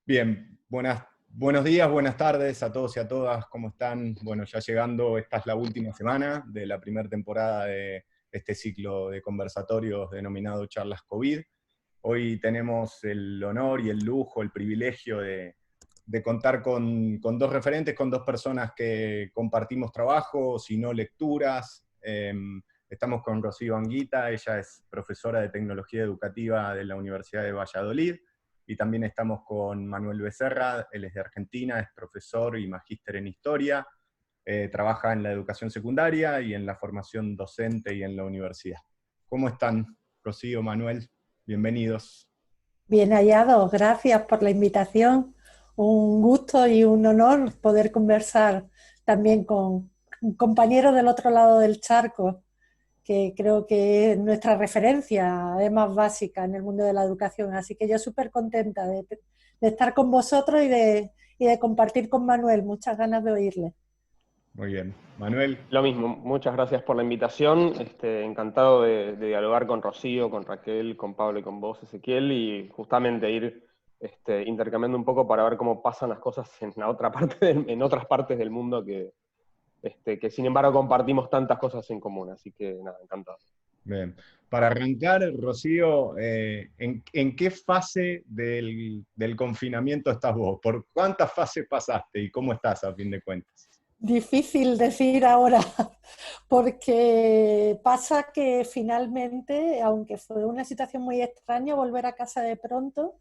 Bien, buenos días, buenas tardes a todos y a todas, ¿cómo están? Bueno, ya llegando, esta es la última semana de la primera temporada de este ciclo de conversatorios denominado Charlas COVID. Hoy tenemos el honor y el lujo, el privilegio de contar con dos referentes, con dos personas que compartimos trabajos y no lecturas. Estamos con Rocío Anguita, ella es profesora de Tecnología Educativa de la Universidad de Valladolid, y también estamos con Manuel Becerra, él es de Argentina, es profesor y magíster en Historia, trabaja en la educación secundaria y en la formación docente y en la universidad. ¿Cómo están, Rocío, Manuel? Bienvenidos. Bien hallados, gracias por la invitación. Un gusto y un honor poder conversar también con un compañero del otro lado del charco, que creo que es nuestra referencia, además básica en el mundo de la educación. Así que yo súper contenta de estar con vosotros y de compartir con Manuel. Muchas ganas de oírle. Muy bien. Manuel. Lo mismo, muchas gracias por la invitación. Encantado de dialogar con Rocío, con Raquel, con Pablo y con vos, Ezequiel, y justamente ir intercambiando un poco para ver cómo pasan las cosas en la otra parte en otras partes del mundo que sin embargo compartimos tantas cosas en común. Así que nada, encantado. Bien. Para arrancar, Rocío, ¿en qué fase del confinamiento estás vos? ¿Por cuántas fases pasaste y cómo estás a fin de cuentas? Difícil decir ahora, porque pasa que finalmente, aunque fue una situación muy extraña volver a casa de pronto,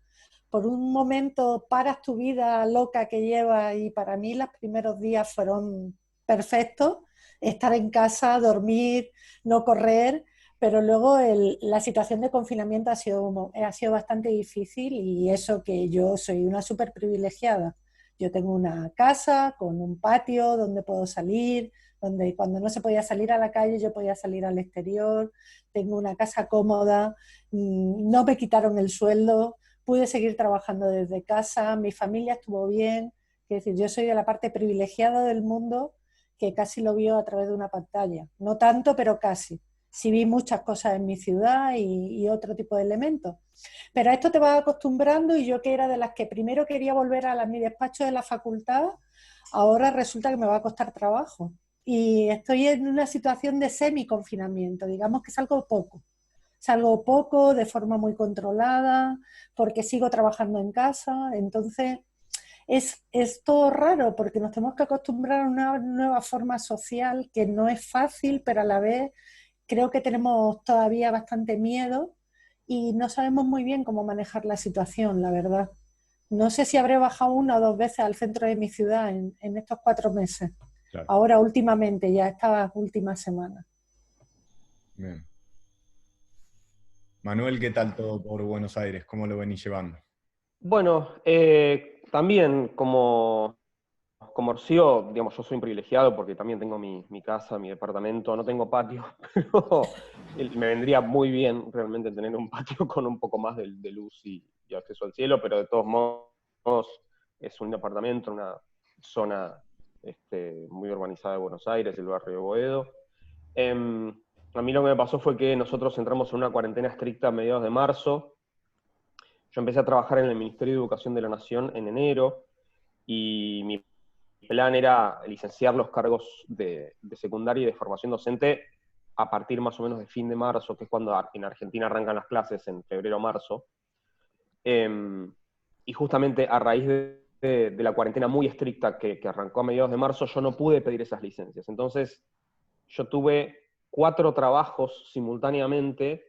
por un momento paras tu vida loca que llevas y para mí los primeros días fueron perfectos, estar en casa, dormir, no correr, pero luego la situación de confinamiento ha sido bastante difícil y eso que yo soy una súper privilegiada. Yo tengo una casa con un patio donde puedo salir, donde cuando no se podía salir a la calle yo podía salir al exterior, tengo una casa cómoda, no me quitaron el sueldo, pude seguir trabajando desde casa, mi familia estuvo bien, es decir, yo soy de la parte privilegiada del mundo que casi lo vio a través de una pantalla, no tanto, pero casi. Sí vi muchas cosas en mi ciudad y otro tipo de elementos. Pero a esto te vas acostumbrando y yo que era de las que primero quería volver a mi despacho de la facultad, ahora resulta que me va a costar trabajo. Y estoy en una situación de semi-confinamiento, digamos que salgo poco. Salgo poco, de forma muy controlada, porque sigo trabajando en casa, entonces es todo raro porque nos tenemos que acostumbrar a una nueva forma social que no es fácil, pero a la vez creo que tenemos todavía bastante miedo y no sabemos muy bien cómo manejar la situación, la verdad. No sé si habré bajado una o dos veces al centro de mi ciudad en estos 4 meses. Claro. Ahora últimamente, ya estas últimas semanas. Bien. Manuel, ¿qué tal todo por Buenos Aires? ¿Cómo lo venís llevando? Bueno, también como Rocío, digamos, yo soy un privilegiado porque también tengo mi casa, mi departamento, no tengo patio, pero me vendría muy bien realmente tener un patio con un poco más de luz y acceso al cielo, pero de todos modos es un departamento en una zona muy urbanizada de Buenos Aires, el barrio de Boedo. A mí lo que me pasó fue que nosotros entramos en una cuarentena estricta a mediados de marzo. Yo empecé a trabajar en el Ministerio de Educación de la Nación en enero, y mi plan era licenciar los cargos de secundaria y de formación docente a partir más o menos de fin de marzo, que es cuando en Argentina arrancan las clases en febrero o marzo. Y justamente a raíz de la cuarentena muy estricta que arrancó a mediados de marzo, yo no pude pedir esas licencias. Entonces, yo tuve 4 trabajos simultáneamente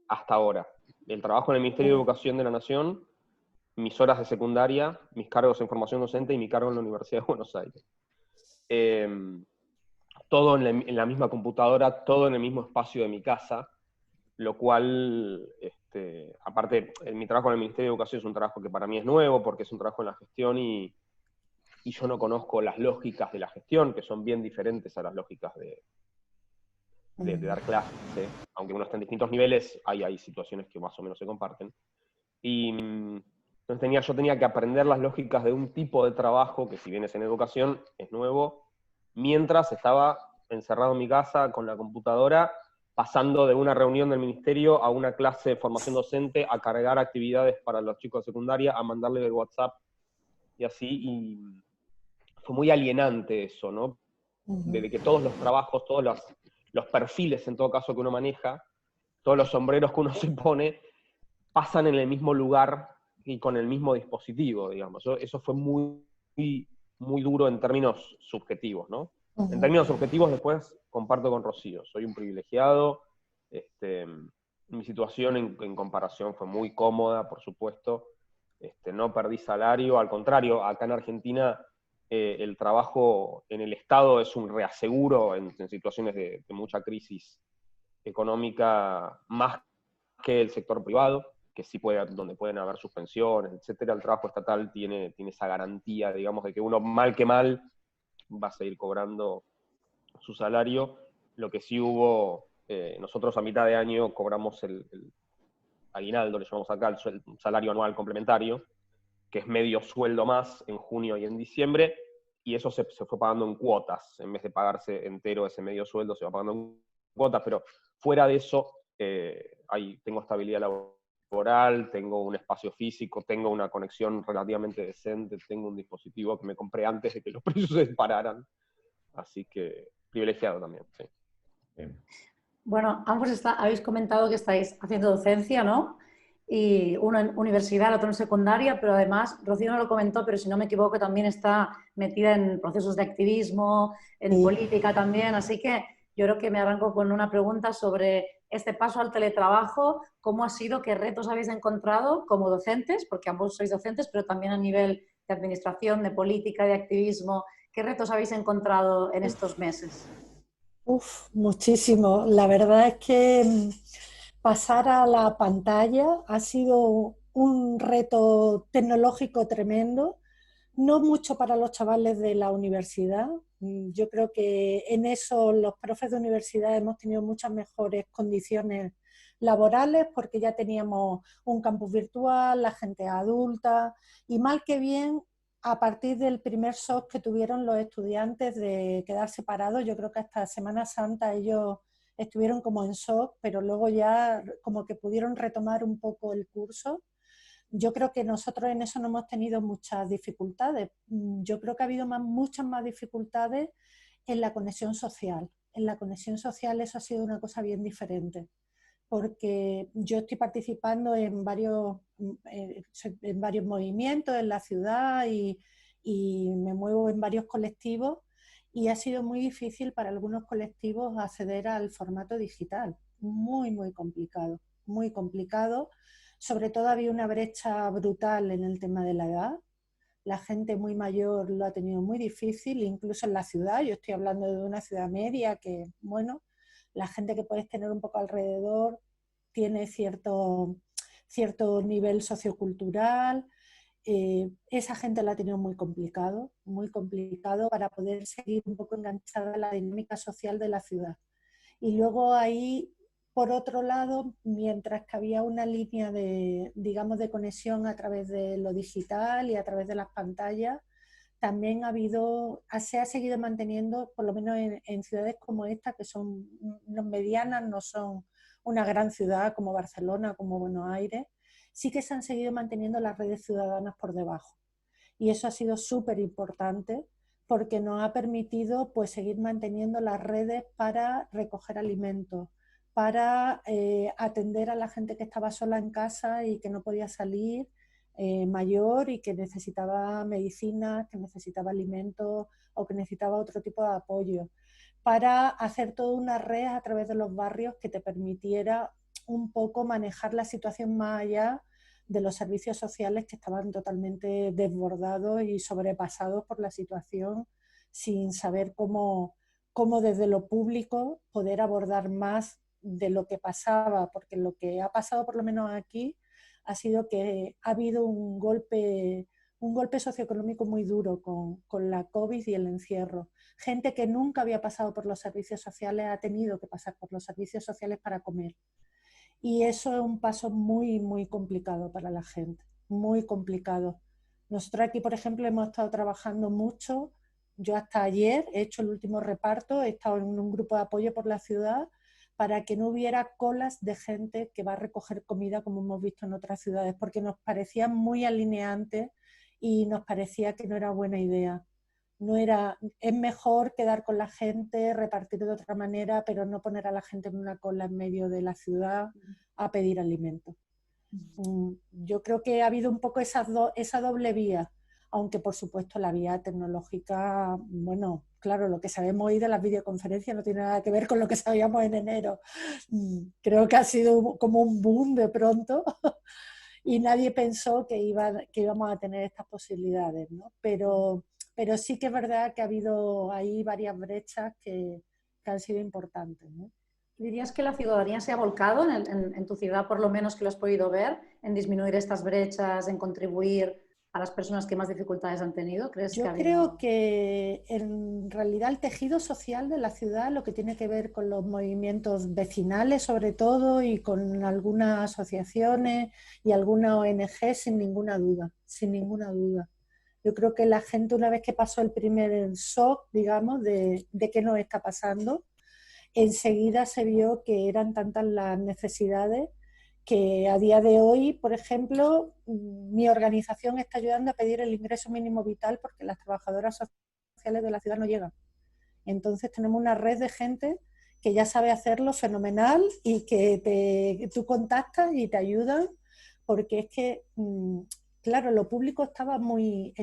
hasta ahora. El trabajo en el Ministerio de Educación de la Nación, mis horas de secundaria, mis cargos en formación docente y mi cargo en la Universidad de Buenos Aires. Todo en la misma computadora, todo en el mismo espacio de mi casa, lo cual, aparte, mi trabajo en el Ministerio de Educación es un trabajo que para mí es nuevo, porque es un trabajo en la gestión y yo no conozco las lógicas de la gestión, que son bien diferentes a las lógicas de dar clases, ¿eh? Aunque uno esté en distintos niveles, hay situaciones que más o menos se comparten. Y entonces yo tenía que aprender las lógicas de un tipo de trabajo que, si bien es en educación, es nuevo, mientras estaba encerrado en mi casa con la computadora pasando de una reunión del ministerio a una clase de formación docente, a cargar actividades para los chicos de secundaria, a mandarle el WhatsApp y así, y fue muy alienante eso, ¿no? De que todos los trabajos, todos los perfiles en todo caso que uno maneja, todos los sombreros que uno se pone, pasan en el mismo lugar y con el mismo dispositivo, digamos. Eso fue muy, muy duro en términos subjetivos, ¿no? En términos subjetivos, después comparto con Rocío, soy un privilegiado, mi situación en comparación fue muy cómoda, por supuesto, no perdí salario, al contrario, acá en Argentina el trabajo en el Estado es un reaseguro en situaciones de mucha crisis económica, más que el sector privado, que sí donde pueden haber suspensiones, etcétera. El trabajo estatal tiene esa garantía, digamos, de que uno mal que mal va a seguir cobrando su salario. Lo que sí hubo, nosotros a mitad de año cobramos el aguinaldo, le llamamos acá, el salario anual complementario, que es medio sueldo más en junio y en diciembre, y eso se fue pagando en cuotas, en vez de pagarse entero ese medio sueldo, se va pagando en cuotas, pero fuera de eso, tengo estabilidad laboral, tengo un espacio físico, tengo una conexión relativamente decente, tengo un dispositivo que me compré antes de que los precios se dispararan, así que privilegiado también, sí. Bien. Bueno, ambos habéis comentado que estáis haciendo docencia, ¿no? Y uno en universidad, el otro en secundaria, pero además, Rocío no lo comentó, pero si no me equivoco también está metida en procesos de activismo, en política también, así que yo creo que me arranco con una pregunta sobre este paso al teletrabajo, ¿cómo ha sido, qué retos habéis encontrado como docentes, porque ambos sois docentes, pero también a nivel de administración, de política, de activismo, qué retos habéis encontrado en estos meses? Muchísimo. La verdad es que pasar a la pantalla ha sido un reto tecnológico tremendo, no mucho para los chavales de la universidad. Yo creo que en eso los profes de universidad hemos tenido muchas mejores condiciones laborales porque ya teníamos un campus virtual, la gente adulta y mal que bien a partir del primer shock que tuvieron los estudiantes de quedar separados. Yo creo que hasta Semana Santa ellos estuvieron como en shock, pero luego ya como que pudieron retomar un poco el curso. Yo creo que nosotros en eso no hemos tenido muchas dificultades. Yo creo que ha habido muchas más dificultades en la conexión social. En la conexión social eso ha sido una cosa bien diferente, porque yo estoy participando en varios movimientos en la ciudad y me muevo en varios colectivos y ha sido muy difícil para algunos colectivos acceder al formato digital. Muy, muy complicado, muy complicado. Sobre todo había una brecha brutal en el tema de la edad. La gente muy mayor lo ha tenido muy difícil, incluso en la ciudad. Yo estoy hablando de una ciudad media que, bueno, la gente que puedes tener un poco alrededor tiene cierto nivel sociocultural. Esa gente la ha tenido muy complicado para poder seguir un poco enganchada a la dinámica social de la ciudad. Y luego ahí, por otro lado, mientras que había una línea de, digamos, de conexión a través de lo digital y a través de las pantallas, también se ha seguido manteniendo, por lo menos en ciudades como esta, que son medianas, no son una gran ciudad como Barcelona, como Buenos Aires, sí que se han seguido manteniendo las redes ciudadanas por debajo. Y eso ha sido súper importante porque nos ha permitido pues, seguir manteniendo las redes para recoger alimentos, para atender a la gente que estaba sola en casa y que no podía salir, mayor y que necesitaba medicinas, que necesitaba alimentos o que necesitaba otro tipo de apoyo, para hacer toda una red a través de los barrios que te permitiera un poco manejar la situación más allá de los servicios sociales que estaban totalmente desbordados y sobrepasados por la situación, sin saber cómo desde lo público poder abordar más de lo que pasaba, porque lo que ha pasado por lo menos aquí ha sido que ha habido un golpe socioeconómico muy duro con la COVID y el encierro. Gente que nunca había pasado por los servicios sociales ha tenido que pasar por los servicios sociales para comer. Y eso es un paso muy, muy complicado para la gente, muy complicado. Nosotros aquí, por ejemplo, hemos estado trabajando mucho. Yo hasta ayer he hecho el último reparto, he estado en un grupo de apoyo por la ciudad para que no hubiera colas de gente que va a recoger comida como hemos visto en otras ciudades, porque nos parecía muy alineante y nos parecía que no era buena idea. Es mejor quedar con la gente, repartir de otra manera, pero no poner a la gente en una cola en medio de la ciudad a pedir alimentos. Yo creo que ha habido un poco esa doble vía, aunque por supuesto la vía tecnológica, bueno, claro, lo que sabemos hoy de las videoconferencias no tiene nada que ver con lo que sabíamos en enero. Creo que ha sido como un boom de pronto y nadie pensó que íbamos a tener estas posibilidades, ¿no? Pero sí que es verdad que ha habido ahí varias brechas que han sido importantes, ¿no? ¿Dirías que la ciudadanía se ha volcado en tu ciudad, por lo menos que lo has podido ver, en disminuir estas brechas, en contribuir a las personas que más dificultades han tenido? ¿Crees que ha habido... Creo que en realidad el tejido social de la ciudad, lo que tiene que ver con los movimientos vecinales sobre todo y con algunas asociaciones y algunas ONG, sin ninguna duda, sin ninguna duda. Yo creo que la gente, una vez que pasó el primer shock, digamos, de qué nos está pasando, enseguida se vio que eran tantas las necesidades que a día de hoy, por ejemplo, mi organización está ayudando a pedir el ingreso mínimo vital porque las trabajadoras sociales de la ciudad no llegan. Entonces tenemos una red de gente que ya sabe hacerlo fenomenal y que tú contactas y te ayudan, porque es que, claro, lo público estaba muy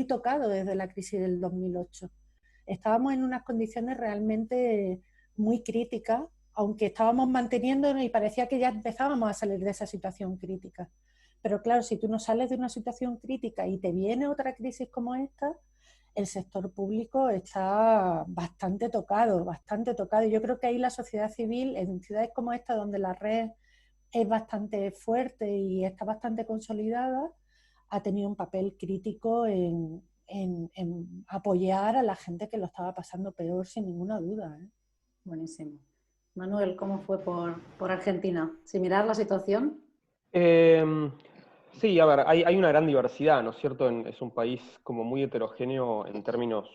tocado desde la crisis del 2008. Estábamos en unas condiciones realmente muy críticas, aunque estábamos manteniéndonos y parecía que ya empezábamos a salir de esa situación crítica. Pero claro, si tú no sales de una situación crítica y te viene otra crisis como esta, el sector público está bastante tocado, bastante tocado. Y yo creo que ahí la sociedad civil, en ciudades como esta, donde la red es bastante fuerte y está bastante consolidada, ha tenido un papel crítico en apoyar a la gente que lo estaba pasando peor, sin ninguna duda, ¿eh? Buenísimo. Manuel, ¿cómo fue por Argentina? ¿Similar la situación? Sí, a ver, hay una gran diversidad, ¿no es cierto? Es un país como muy heterogéneo en términos,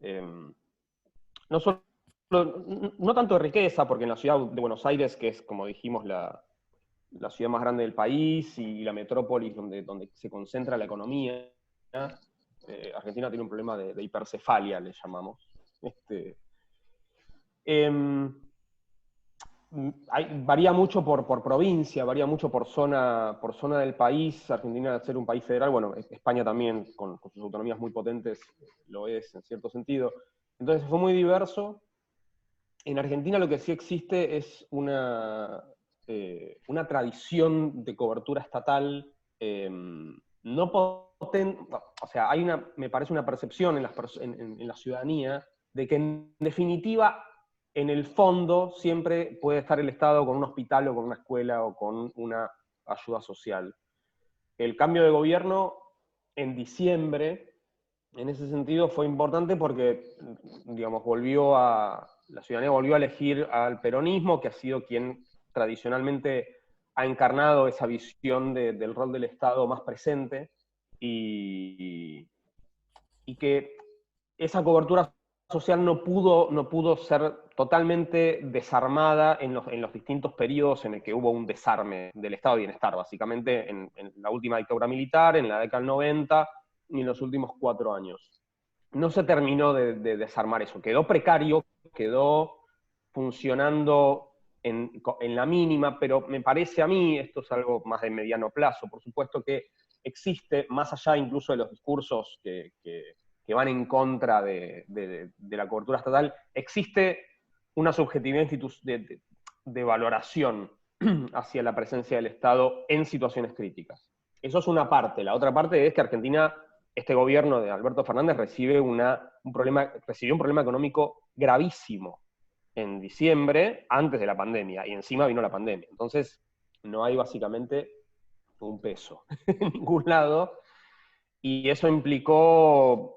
no solo, no tanto de riqueza, porque en la ciudad de Buenos Aires, que es, como dijimos, la ciudad más grande del país y la metrópolis donde se concentra la economía, Argentina tiene un problema de hipercefalia, le llamamos. Varía mucho por provincia, varía mucho por zona del país. Argentina, al ser un país federal, bueno, España también, con sus autonomías muy potentes, lo es en cierto sentido. Entonces fue muy diverso. En Argentina lo que sí existe es una tradición de cobertura estatal no potente, o sea, me parece una percepción en la ciudadanía de que en definitiva, en el fondo, siempre puede estar el Estado con un hospital o con una escuela o con una ayuda social. El cambio de gobierno en diciembre, en ese sentido, fue importante porque, digamos, la ciudadanía volvió a elegir al peronismo, que ha sido quien tradicionalmente ha encarnado esa visión del rol del Estado más presente, y que esa cobertura social no pudo ser totalmente desarmada en los distintos periodos en el que hubo un desarme del estado de bienestar, básicamente en la última dictadura militar, en la década del 90 y en los últimos 4 años. No se terminó de desarmar eso, quedó precario, quedó funcionando en la mínima, pero me parece a mí, esto es algo más de mediano plazo, por supuesto que existe, más allá incluso de los discursos que van en contra de la cobertura estatal, existe una subjetividad de valoración hacia la presencia del Estado en situaciones críticas. Eso es una parte. La otra parte es que Argentina, este gobierno de Alberto Fernández, recibió un problema económico gravísimo en diciembre, antes de la pandemia, y encima vino la pandemia. Entonces, no hay básicamente un peso en ningún lado, y eso implicó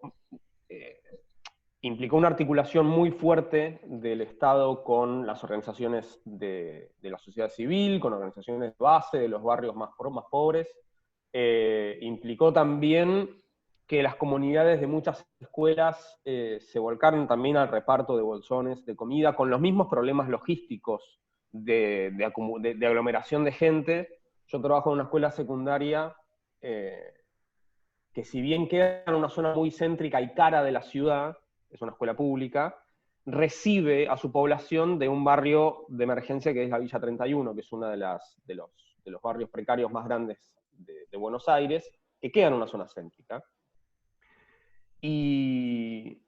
una articulación muy fuerte del Estado con las organizaciones de la sociedad civil, con organizaciones de base de los barrios más pobres. Implicó también que las comunidades de muchas escuelas se volcaron también al reparto de bolsones de comida, con los mismos problemas logísticos de aglomeración de gente. Yo trabajo en una escuela secundaria que, si bien queda en una zona muy céntrica y cara de la ciudad, es una escuela pública, recibe a su población de un barrio de emergencia que es la Villa 31, que es uno de los barrios precarios más grandes de Buenos Aires, que queda en una zona céntrica. Y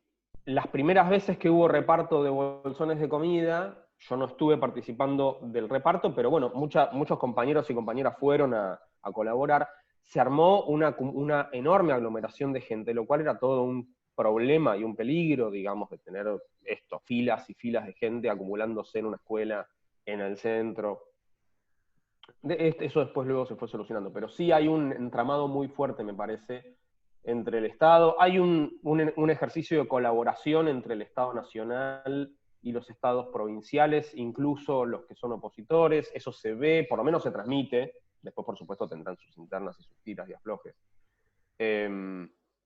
las primeras veces que hubo reparto de bolsones de comida, yo no estuve participando del reparto, pero bueno, muchos compañeros y compañeras fueron a colaborar. Se armó una enorme aglomeración de gente, lo cual era todo un problema y un peligro, digamos, de tener filas y filas de gente acumulándose en una escuela, en el centro. Eso después luego se fue solucionando, pero sí hay un entramado muy fuerte, me parece, entre el Estado. Hay un ejercicio de colaboración entre el Estado nacional y los estados provinciales, incluso los que son opositores. Eso se ve, por lo menos se transmite. Después, por supuesto, tendrán sus internas y sus tiras y aflojes.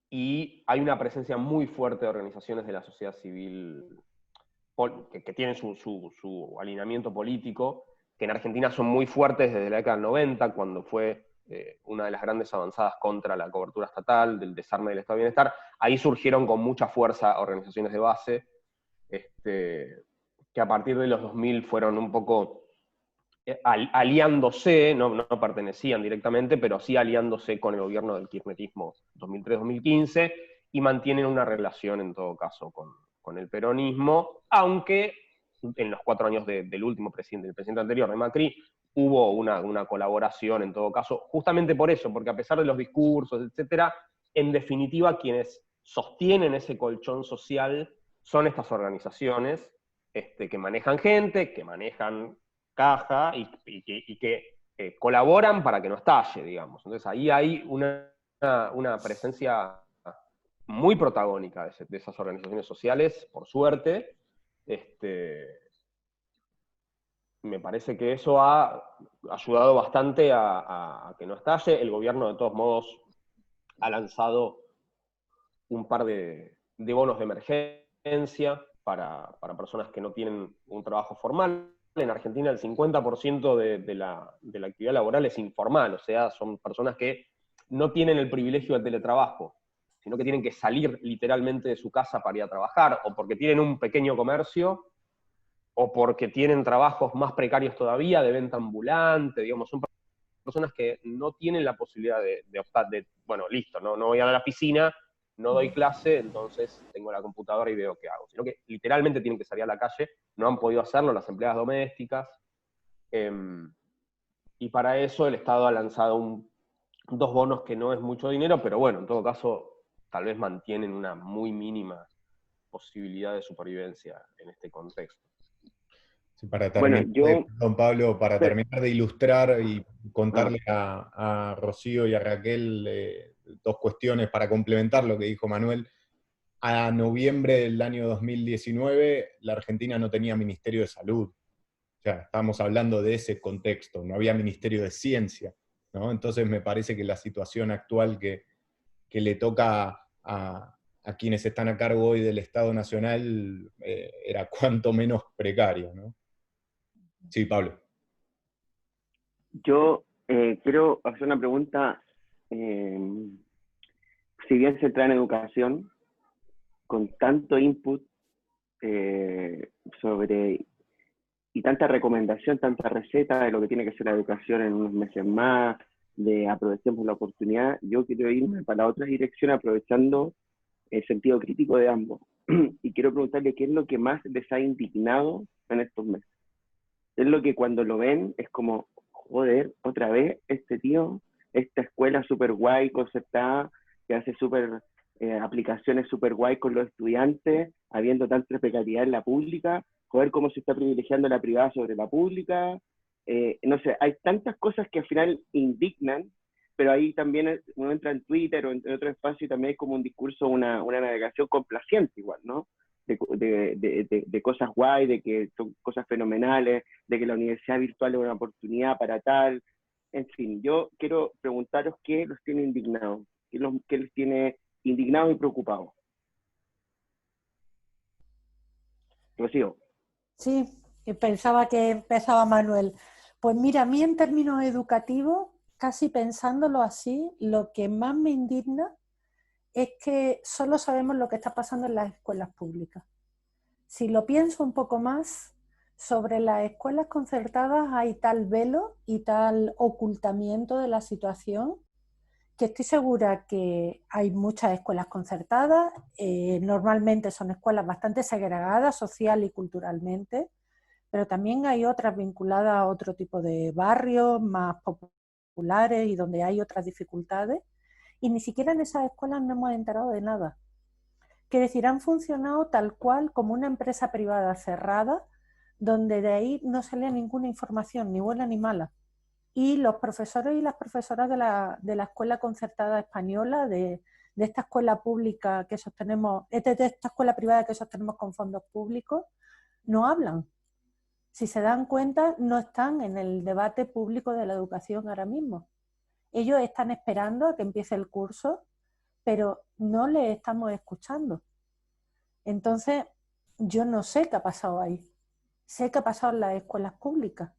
Y hay una presencia muy fuerte de organizaciones de la sociedad civil que tienen su alineamiento político, que en Argentina son muy fuertes desde la década del 90, cuando fue una de las grandes avanzadas contra la cobertura estatal, del desarme del estado de bienestar. Ahí surgieron con mucha fuerza organizaciones de base, que a partir de los 2000 fueron un poco aliándose, no pertenecían directamente, pero sí aliándose con el gobierno del kirchnerismo 2003-2015, y mantienen una relación en todo caso con el peronismo, aunque en los 4 años del último presidente, el presidente anterior de Macri, hubo una colaboración en todo caso, justamente por eso, porque a pesar de los discursos, etcétera, en definitiva quienes sostienen ese colchón social son estas organizaciones que manejan gente, que manejan caja y que colaboran para que no estalle, digamos. Entonces ahí hay una presencia muy protagónica de esas organizaciones sociales, por suerte. Me parece que eso ha ayudado bastante a que no estalle. El gobierno, de todos modos, ha lanzado un par de bonos de emergencia para personas que no tienen un trabajo formal. En Argentina el 50% de la actividad laboral es informal, o sea, son personas que no tienen el privilegio del teletrabajo, sino que tienen que salir literalmente de su casa para ir a trabajar, o porque tienen un pequeño comercio, o porque tienen trabajos más precarios todavía, de venta ambulante, digamos, son personas que no tienen la posibilidad de optar, bueno, listo, no voy a la piscina, no doy clase, entonces tengo la computadora y veo qué hago, sino que literalmente tienen que salir a la calle, no han podido hacerlo las empleadas domésticas, y para eso el Estado ha lanzado 2 bonos que no es mucho dinero, pero bueno, en todo caso, tal vez mantienen una muy mínima posibilidad de supervivencia en este contexto. Sí, para terminar, don Pablo, para terminar de ilustrar y contarle a Rocío y a Raquel 2 cuestiones para complementar lo que dijo Manuel. A noviembre del año 2019, la Argentina no tenía Ministerio de Salud. O sea, estamos hablando de ese contexto, no había Ministerio de Ciencia, ¿no? Entonces me parece que la situación actual que le toca a quienes están a cargo hoy del Estado Nacional era cuanto menos precario, ¿no? Sí, Pablo. Yo quiero hacer una pregunta, si bien se trae en educación, con tanto input y tanta recomendación, tanta receta de lo que tiene que ser la educación en unos meses más, de aprovechemos la oportunidad, yo quiero irme para la otra dirección aprovechando el sentido crítico de ambos. Y quiero preguntarle qué es lo que más les ha indignado en estos meses. Es lo que cuando lo ven es como, joder, otra vez este tío, esta escuela súper guay, concertada, que hace aplicaciones súper guay con los estudiantes, habiendo tanta precariedad en la pública, joder, cómo se está privilegiando la privada sobre la pública. No sé, hay tantas cosas que al final indignan, pero ahí también uno entra en Twitter o en otro espacio y también hay como un discurso, una navegación complaciente igual, ¿no? De cosas guay, de que son cosas fenomenales, de que la universidad virtual es una oportunidad para tal. En fin, yo quiero preguntaros qué los tiene indignados, qué les tiene indignados y preocupados. Rocío. Sí, que pensaba que empezaba Manuel. Pues mira, a mí en términos educativos, casi pensándolo así, lo que más me indigna es que solo sabemos lo que está pasando en las escuelas públicas. Si lo pienso un poco más, sobre las escuelas concertadas hay tal velo y tal ocultamiento de la situación que estoy segura que hay muchas escuelas concertadas, normalmente son escuelas bastante segregadas social y culturalmente, pero también hay otras vinculadas a otro tipo de barrios más populares y donde hay otras dificultades, y ni siquiera en esas escuelas nos hemos enterado de nada. Que decir, han funcionado tal cual como una empresa privada cerrada, donde de ahí no salía ninguna información, ni buena ni mala. Y los profesores y las profesoras de la escuela concertada española, de esta escuela pública que sostenemos, de esta escuela privada que sostenemos con fondos públicos, no hablan. Si se dan cuenta, no están en el debate público de la educación ahora mismo. Ellos están esperando a que empiece el curso, pero no les estamos escuchando. Entonces, yo no sé qué ha pasado ahí. Sé qué ha pasado en las escuelas públicas.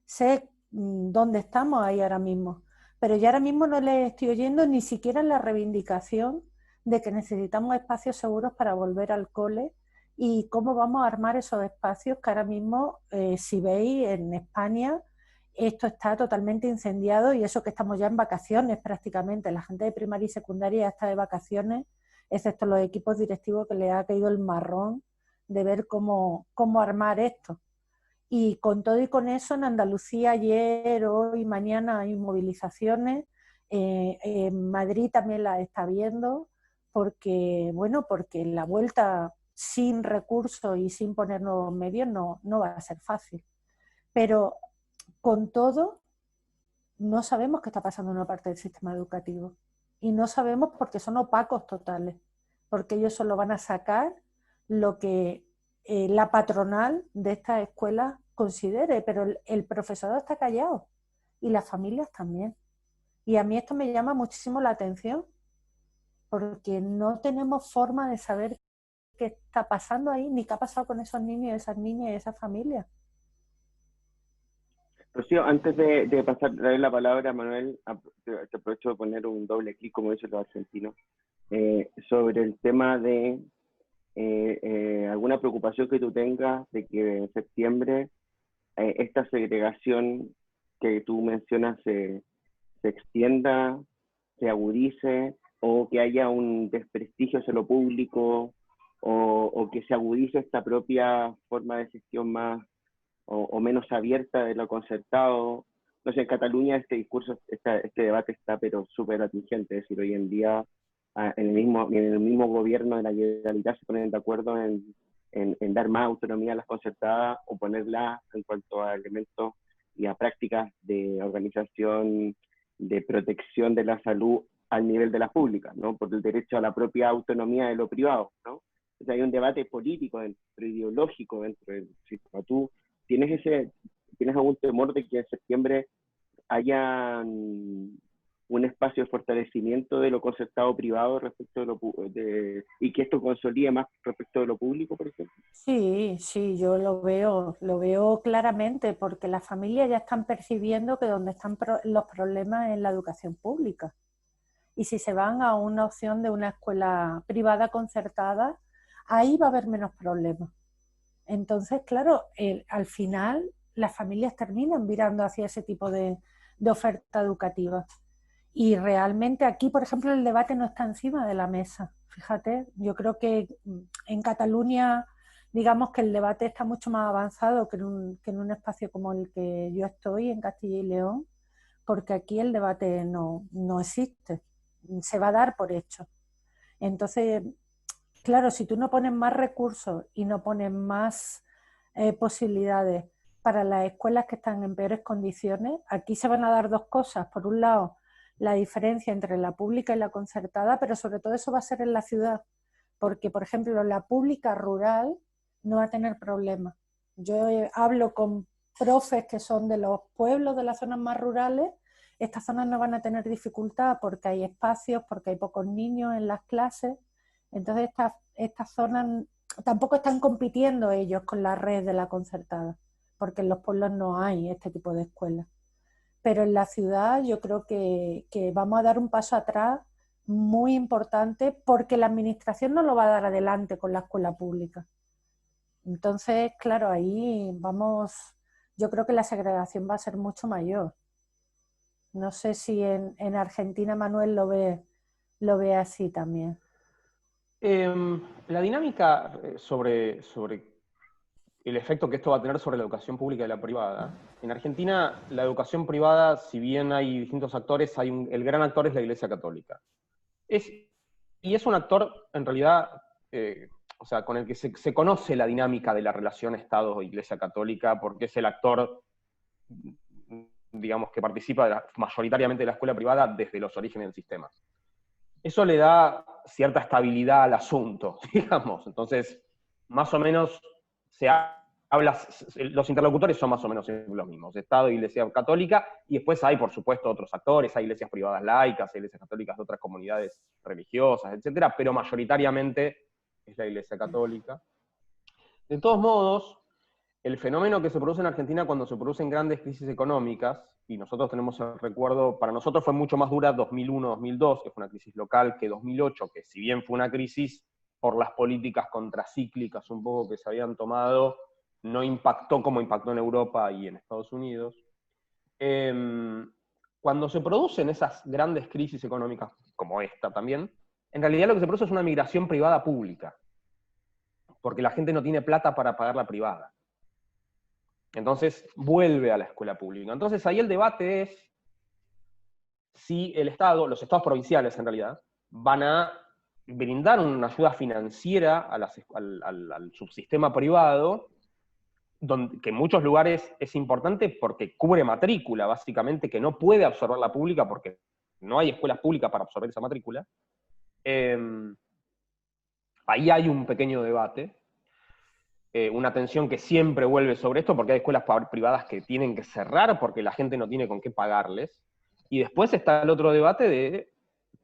Sé dónde estamos ahí ahora mismo. Pero yo ahora mismo no les estoy oyendo ni siquiera la reivindicación de que necesitamos espacios seguros para volver al cole y cómo vamos a armar esos espacios que ahora mismo, si veis, en España esto está totalmente incendiado, y eso que estamos ya en vacaciones prácticamente. La gente de primaria y secundaria ya está de vacaciones, excepto los equipos directivos que les ha caído el marrón de ver cómo armar esto. Y con todo y con eso, en Andalucía ayer, hoy, mañana hay movilizaciones. En Madrid también las está viendo, porque, bueno, porque la vuelta sin recursos y sin poner nuevos medios no va a ser fácil. Pero con todo, no sabemos qué está pasando en una parte del sistema educativo. Y no sabemos porque son opacos totales, porque ellos solo van a sacar lo que la patronal de estas escuelas considere, pero el profesorado está callado y las familias también. Y a mí esto me llama muchísimo la atención, porque no tenemos forma de saber qué está pasando ahí, ni qué ha pasado con esos niños, esas niñas y esas familias. Rocío, antes de pasar a darle la palabra a Manuel, te aprovecho de poner un doble clic, como dicen los argentinos, sobre el tema de alguna preocupación que tú tengas de que en septiembre esta segregación que tú mencionas se extienda, se agudice, o que haya un desprestigio hacia lo público, o que se agudice esta propia forma de gestión más o menos abierta de lo concertado. No sé, en Cataluña este discurso, este debate está pero súper atingente, es decir, hoy en día en el mismo gobierno de la Generalitat se ponen de acuerdo en dar más autonomía a las concertadas o ponerlas en cuanto a elementos y a prácticas de organización, de protección de la salud al nivel de las públicas, ¿no? Por el derecho a la propia autonomía de lo privado, ¿no? O sea, hay un debate político, ideológico dentro del sistema. ¿Tienes algún temor de que en septiembre haya un espacio de fortalecimiento de lo concertado privado respecto y que esto consolide más respecto de lo público, por ejemplo? Sí, sí, yo lo veo claramente, porque las familias ya están percibiendo que donde están los problemas es en la educación pública. Y si se van a una opción de una escuela privada concertada, ahí va a haber menos problemas. Entonces, claro, al final las familias terminan virando hacia ese tipo de oferta educativa. Y realmente aquí, por ejemplo, el debate no está encima de la mesa. Fíjate, yo creo que en Cataluña, digamos que el debate está mucho más avanzado que en un espacio como el que yo estoy, en Castilla y León, porque aquí el debate no existe, se va a dar por hecho. Entonces, claro, si tú no pones más recursos y no pones más posibilidades para las escuelas que están en peores condiciones, aquí se van a dar dos cosas. Por un lado, la diferencia entre la pública y la concertada, pero sobre todo eso va a ser en la ciudad, porque, por ejemplo, la pública rural no va a tener problemas. Yo hablo con profes que son de los pueblos, de las zonas más rurales, estas zonas no van a tener dificultad porque hay espacios, porque hay pocos niños en las clases. Entonces estas zonas tampoco están compitiendo ellos con la red de la concertada, porque en los pueblos no hay este tipo de escuelas. Pero en la ciudad yo creo que vamos a dar un paso atrás muy importante, porque la administración no lo va a dar adelante con la escuela pública. Entonces, claro, ahí vamos, yo creo que la segregación va a ser mucho mayor. No sé si en Argentina Manuel lo ve así también. La dinámica sobre el efecto que esto va a tener sobre la educación pública y la privada. En Argentina, la educación privada, si bien hay distintos actores, el gran actor es la Iglesia Católica. Y es un actor, en realidad, o sea, con el que se conoce la dinámica de la relación Estado-Iglesia Católica, porque es el actor, digamos, que participa mayoritariamente de la escuela privada desde los orígenes del sistema. Eso le da cierta estabilidad al asunto, digamos. Entonces, más o menos se habla, los interlocutores son más o menos los mismos, Estado e Iglesia Católica, y después hay, por supuesto, otros actores, hay iglesias privadas laicas, hay iglesias católicas de otras comunidades religiosas, etcétera, pero mayoritariamente es la Iglesia Católica. De todos modos, el fenómeno que se produce en Argentina cuando se producen grandes crisis económicas, y nosotros tenemos el recuerdo, para nosotros fue mucho más dura 2001-2002, que fue una crisis local, que 2008, que si bien fue una crisis por las políticas contracíclicas un poco que se habían tomado, no impactó como impactó en Europa y en Estados Unidos. Cuando se producen esas grandes crisis económicas, como esta también, en realidad lo que se produce es una migración privada pública, porque la gente no tiene plata para pagar la privada. Entonces vuelve a la escuela pública. Entonces ahí el debate es si el Estado, los estados provinciales en realidad, van a brindar una ayuda financiera al subsistema privado, que en muchos lugares es importante porque cubre matrícula, básicamente, que no puede absorber la pública porque no hay escuelas públicas para absorber esa matrícula. Ahí hay un pequeño debate, una tensión que siempre vuelve sobre esto, porque hay escuelas privadas que tienen que cerrar porque la gente no tiene con qué pagarles. Y después está el otro debate de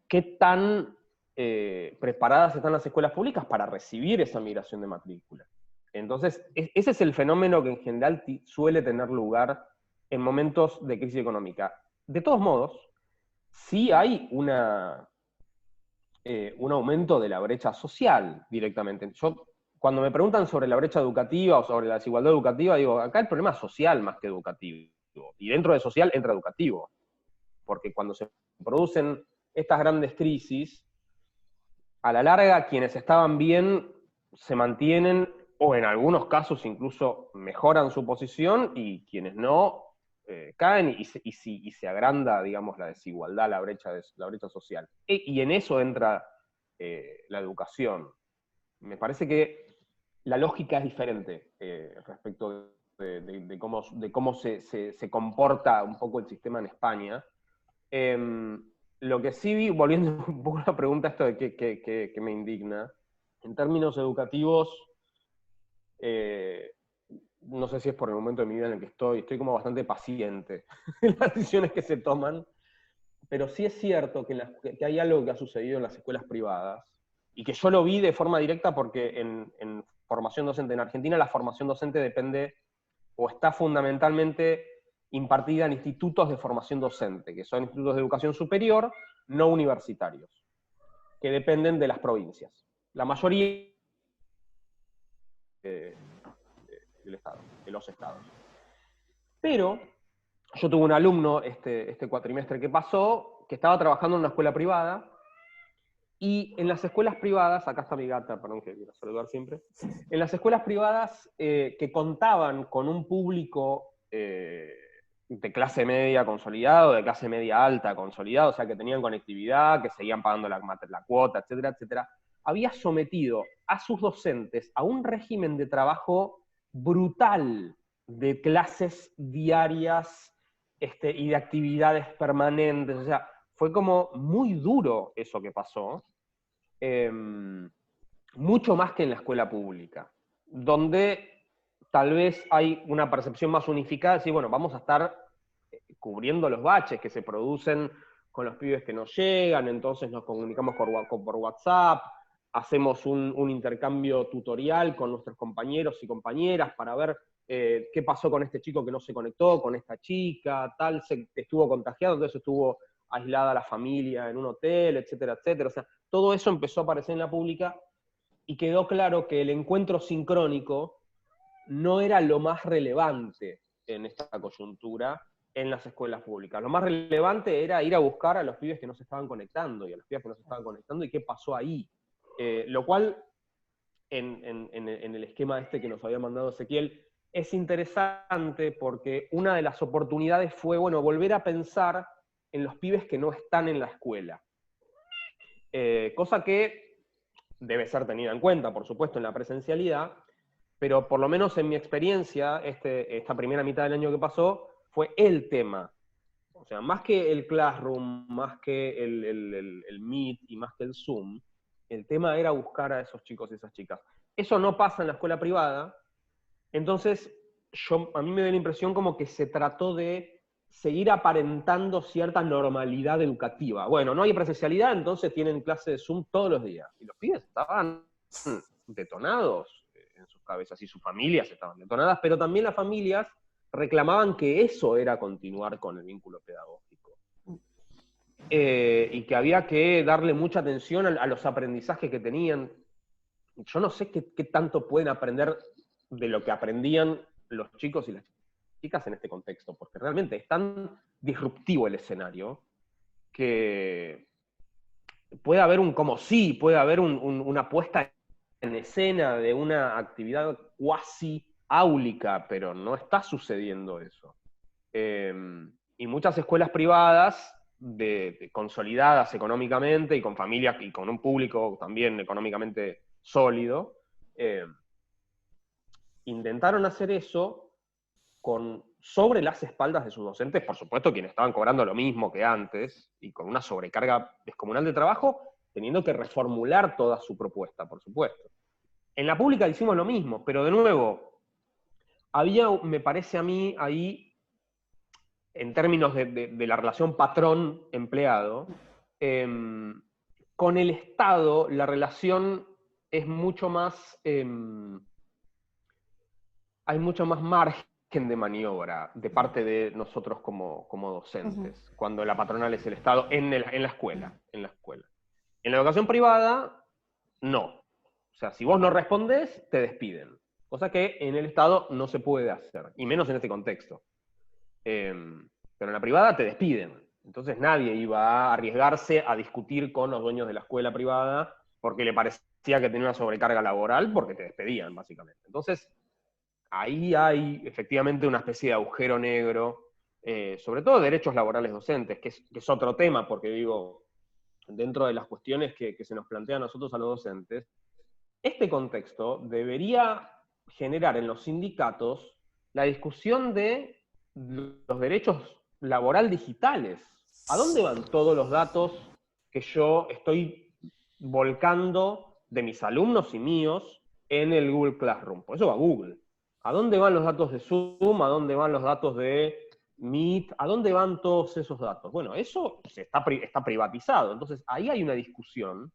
qué tan preparadas están las escuelas públicas para recibir esa migración de matrícula. Entonces, ese es el fenómeno que en general suele tener lugar en momentos de crisis económica. De todos modos, sí hay un aumento de la brecha social directamente. Yo, cuando me preguntan sobre la brecha educativa o sobre la desigualdad educativa, digo, acá el problema es social más que educativo. Y dentro de social entra educativo. Porque cuando se producen estas grandes crisis, a la larga quienes estaban bien se mantienen, o en algunos casos incluso mejoran su posición, y quienes no caen y se agranda, digamos, la desigualdad, la brecha social. Y en eso entra la educación. Me parece que la lógica es diferente respecto de cómo se comporta un poco el sistema en España. Lo que sí vi, volviendo un poco a la pregunta esto de que me indigna, en términos educativos, no sé si es por el momento de mi vida en el que estoy como bastante paciente en las decisiones que se toman, pero sí es cierto que hay algo que ha sucedido en las escuelas privadas, y que yo lo vi de forma directa porque en formación docente en Argentina, la formación docente depende, o está fundamentalmente impartida en institutos de formación docente, que son institutos de educación superior, no universitarios, que dependen de las provincias. La mayoría del Estado, de los estados. Pero yo tuve un alumno este cuatrimestre que pasó, que estaba trabajando en una escuela privada, y en las escuelas privadas, acá está mi gata, perdón que quiero saludar siempre, en las escuelas privadas que contaban con un público de clase media consolidado, de clase media alta consolidado, o sea, que tenían conectividad, que seguían pagando la cuota, etcétera, etcétera, había sometido a sus docentes a un régimen de trabajo brutal, de clases diarias y de actividades permanentes. O sea, fue como muy duro eso que pasó, mucho más que en la escuela pública, donde tal vez hay una percepción más unificada, de decir, bueno, vamos a estar cubriendo los baches que se producen con los pibes que nos llegan, entonces nos comunicamos por WhatsApp, hacemos un intercambio tutorial con nuestros compañeros y compañeras para ver qué pasó con este chico que no se conectó, con esta chica, tal, se estuvo contagiado, entonces estuvo aislada la familia en un hotel, etcétera, etcétera. O sea, todo eso empezó a aparecer en la pública y quedó claro que el encuentro sincrónico no era lo más relevante en esta coyuntura en las escuelas públicas. Lo más relevante era ir a buscar a los pibes que no se estaban conectando, y a los pibes que no se estaban conectando, y qué pasó ahí. Lo cual, en el esquema este que nos había mandado Ezequiel, es interesante porque una de las oportunidades fue, bueno, volver a pensar en los pibes que no están en la escuela. Cosa que debe ser tenida en cuenta, por supuesto, en la presencialidad, pero por lo menos en mi experiencia, esta primera mitad del año que pasó, fue el tema. O sea, más que el Classroom, más que el Meet y más que el Zoom, el tema era buscar a esos chicos y esas chicas. Eso no pasa en la escuela privada, entonces a mí me da la impresión como que se trató de seguir aparentando cierta normalidad educativa. Bueno, no hay presencialidad, entonces tienen clase de Zoom todos los días. Y los pibes estaban detonados en sus cabezas, y sus familias estaban detonadas, pero también las familias reclamaban que eso era continuar con el vínculo pedagógico. Y que había que darle mucha atención a los aprendizajes que tenían. Yo no sé qué tanto pueden aprender de lo que aprendían los chicos y las chicas en este contexto, porque realmente es tan disruptivo el escenario que puede haber puede haber una puesta en escena de una actividad cuasi áulica, pero no está sucediendo eso. Y muchas escuelas privadas, consolidadas económicamente y con familias y con un público también económicamente sólido, intentaron hacer eso sobre las espaldas de sus docentes, por supuesto quienes estaban cobrando lo mismo que antes, y con una sobrecarga descomunal de trabajo, teniendo que reformular toda su propuesta, por supuesto. En la pública hicimos lo mismo, pero de nuevo, había, me parece a mí, ahí, en términos de la relación patrón-empleado, con el Estado la relación es mucho más, hay mucho más margen de maniobra de parte de nosotros como docentes, cuando la patronal es el Estado en la escuela. En la educación privada, no. O sea, si vos no respondés, te despiden. Cosa que en el Estado no se puede hacer, y menos en este contexto. Pero en la privada te despiden. Entonces nadie iba a arriesgarse a discutir con los dueños de la escuela privada porque le parecía que tenía una sobrecarga laboral, porque te despedían, básicamente. Entonces, ahí hay efectivamente una especie de agujero negro, sobre todo derechos laborales docentes, que es otro tema, porque digo, dentro de las cuestiones que se nos plantean a nosotros a los docentes, este contexto debería generar en los sindicatos la discusión de los derechos laboral digitales. ¿A dónde van todos los datos que yo estoy volcando de mis alumnos y míos en el Google Classroom? Por eso va Google. ¿A dónde van los datos de Zoom? ¿A dónde van los datos de Meet? ¿A dónde van todos esos datos? Bueno, eso está privatizado. Entonces, ahí hay una discusión,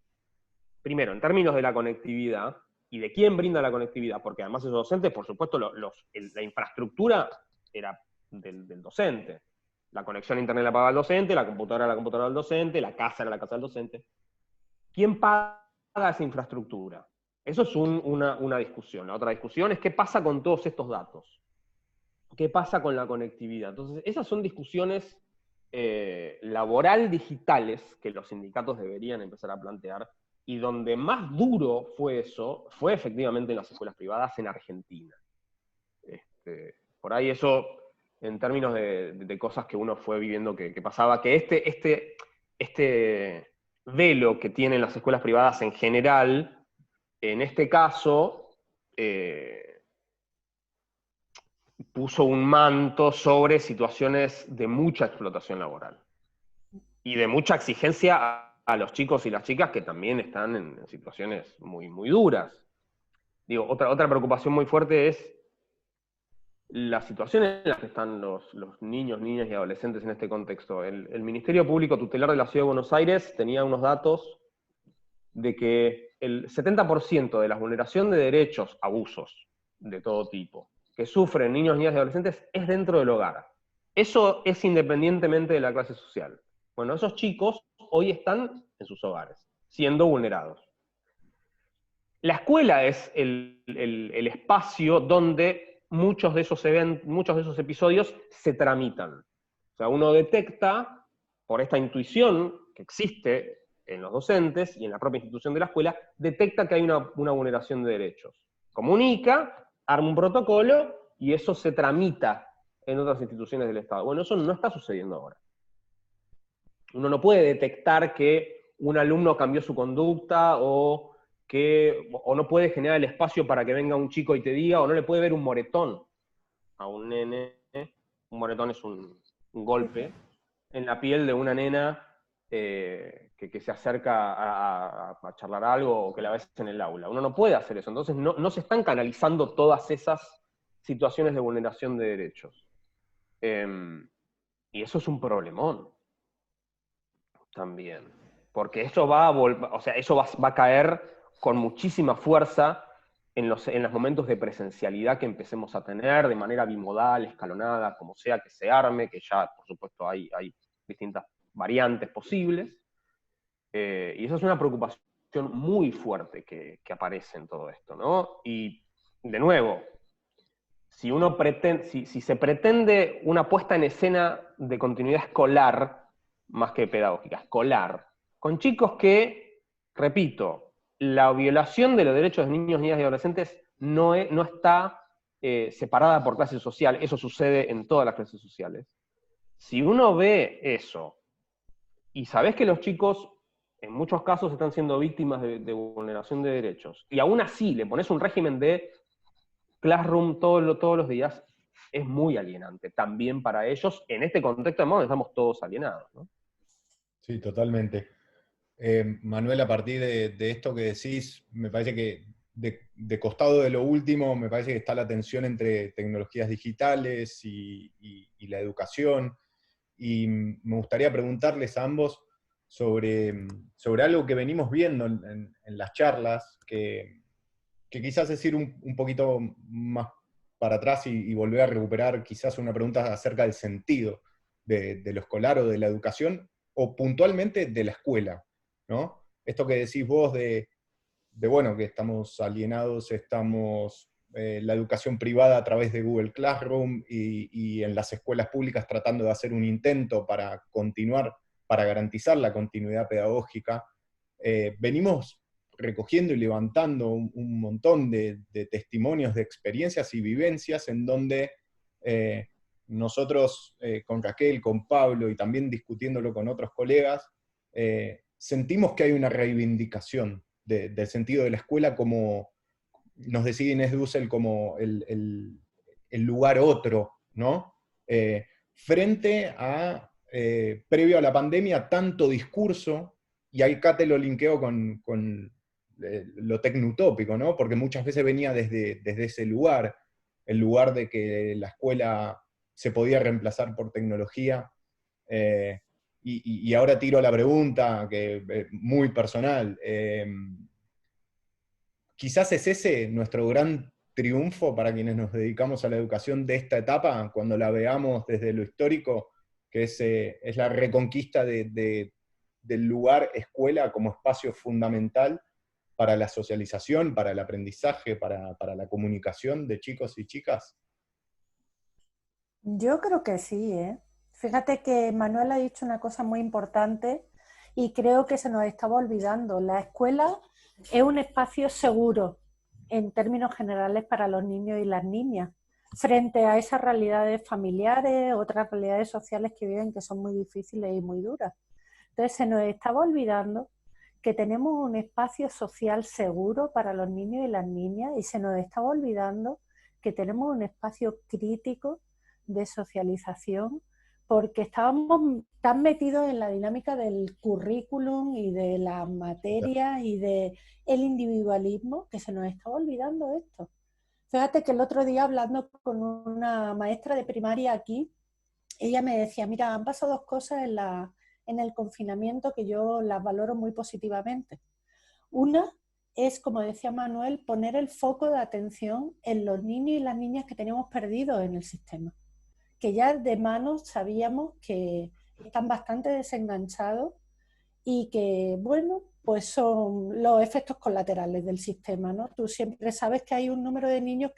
primero, en términos de la conectividad, y de quién brinda la conectividad, porque además esos docentes, por supuesto, la infraestructura era del docente. La conexión a internet la pagaba el docente, la computadora era la computadora del docente, la casa era la casa del docente. ¿Quién paga esa infraestructura? Eso es una discusión. La otra discusión es qué pasa con todos estos datos. ¿Qué pasa con la conectividad? Entonces, esas son discusiones laboral digitales que los sindicatos deberían empezar a plantear, y donde más duro fue eso, fue efectivamente en las escuelas privadas en Argentina. Por ahí eso, en términos de cosas que uno fue viviendo que pasaba, que este velo que tienen las escuelas privadas en general, en este caso, puso un manto sobre situaciones de mucha explotación laboral y de mucha exigencia a los chicos y las chicas que también están en situaciones muy, muy duras. Digo, otra preocupación muy fuerte es la situación en la que están los niños, niñas y adolescentes en este contexto. El Ministerio Público Tutelar de la Ciudad de Buenos Aires tenía unos datos de que el 70% de la vulneración de derechos, abusos de todo tipo, que sufren niños, niñas y adolescentes es dentro del hogar. Eso es independientemente de la clase social. Bueno, esos chicos hoy están en sus hogares, siendo vulnerados. La escuela es el espacio donde muchos de esos episodios se tramitan. O sea, uno detecta, por esta intuición que existe en los docentes y en la propia institución de la escuela, detecta que hay una vulneración de derechos. Comunica, arma un protocolo, y eso se tramita en otras instituciones del Estado. Bueno, eso no está sucediendo ahora. Uno no puede detectar que un alumno cambió su conducta o no puede generar el espacio para que venga un chico y te diga, o no le puede ver un moretón a un nene. Un moretón es un golpe en la piel de una nena que se acerca a charlar algo o que la ves en el aula. Uno no puede hacer eso. Entonces no se están canalizando todas esas situaciones de vulneración de derechos. Y eso es un problemón también. Porque eso va a caer con muchísima fuerza en los momentos de presencialidad que empecemos a tener, de manera bimodal, escalonada, como sea que se arme, que ya, por supuesto, hay distintas variantes posibles. Y eso es una preocupación muy fuerte que aparece en todo esto, ¿no? Y, de nuevo, si se pretende una puesta en escena de continuidad escolar, más que pedagógica, escolar, con chicos que, repito, la violación de los derechos de niños, niñas y adolescentes no está separada por clase social, eso sucede en todas las clases sociales. Si uno ve eso, y sabés que los chicos, en muchos casos, están siendo víctimas de vulneración de derechos, y aún así le pones un régimen de Classroom todos los días, es muy alienante también para ellos, en este contexto de modo estamos todos alienados, ¿no? Sí, totalmente. Manuel, a partir de esto que decís, me parece que de costado de lo último, me parece que está la tensión entre tecnologías digitales y la educación, y me gustaría preguntarles a ambos sobre algo que venimos viendo en las charlas, que quizás es ir un poquito más para atrás y volver a recuperar quizás una pregunta acerca del sentido de lo escolar o de la educación, o puntualmente de la escuela, ¿no? Esto que decís vos bueno, que estamos alienados, la educación privada a través de Google Classroom y en las escuelas públicas tratando de hacer un intento para continuar, para garantizar la continuidad pedagógica. Venimos recogiendo y levantando un montón de testimonios, de experiencias y vivencias en donde nosotros, con Raquel, con Pablo y también discutiéndolo con otros colegas, sentimos que hay una reivindicación del sentido de la escuela como, nos decía Inés Dussel, como el lugar otro, ¿no? Frente a, previo a la pandemia, tanto discurso, y acá te lo linkeo con lo tecnutópico, ¿no? Porque muchas veces venía desde ese lugar, el lugar de que la escuela se podía reemplazar por tecnología. Y ahora tiro la pregunta, que muy personal. Quizás es ese nuestro gran triunfo para quienes nos dedicamos a la educación de esta etapa, cuando la veamos desde lo histórico, que es la reconquista del lugar escuela como espacio fundamental para la socialización, para el aprendizaje, para la comunicación de chicos y chicas. Yo creo que sí, ¿eh? Fíjate que Manuel ha dicho una cosa muy importante y creo que se nos estaba olvidando. La escuela es un espacio seguro en términos generales para los niños y las niñas, frente a esas realidades familiares, otras realidades sociales que viven que son muy difíciles y muy duras. Entonces se nos estaba olvidando que tenemos un espacio social seguro para los niños y las niñas y se nos estaba olvidando que tenemos un espacio crítico de socialización, porque estábamos tan metidos en la dinámica del currículum y de las materias y del individualismo que se nos estaba olvidando esto. Fíjate que el otro día hablando con una maestra de primaria aquí, ella me decía, mira, han pasado dos cosas en el confinamiento que yo las valoro muy positivamente. Una es, como decía Manuel, poner el foco de atención en los niños y las niñas que tenemos perdidos en el sistema, que ya de mano sabíamos que están bastante desenganchados y que, bueno, pues son los efectos colaterales del sistema, ¿no? Tú siempre sabes que hay un número de niños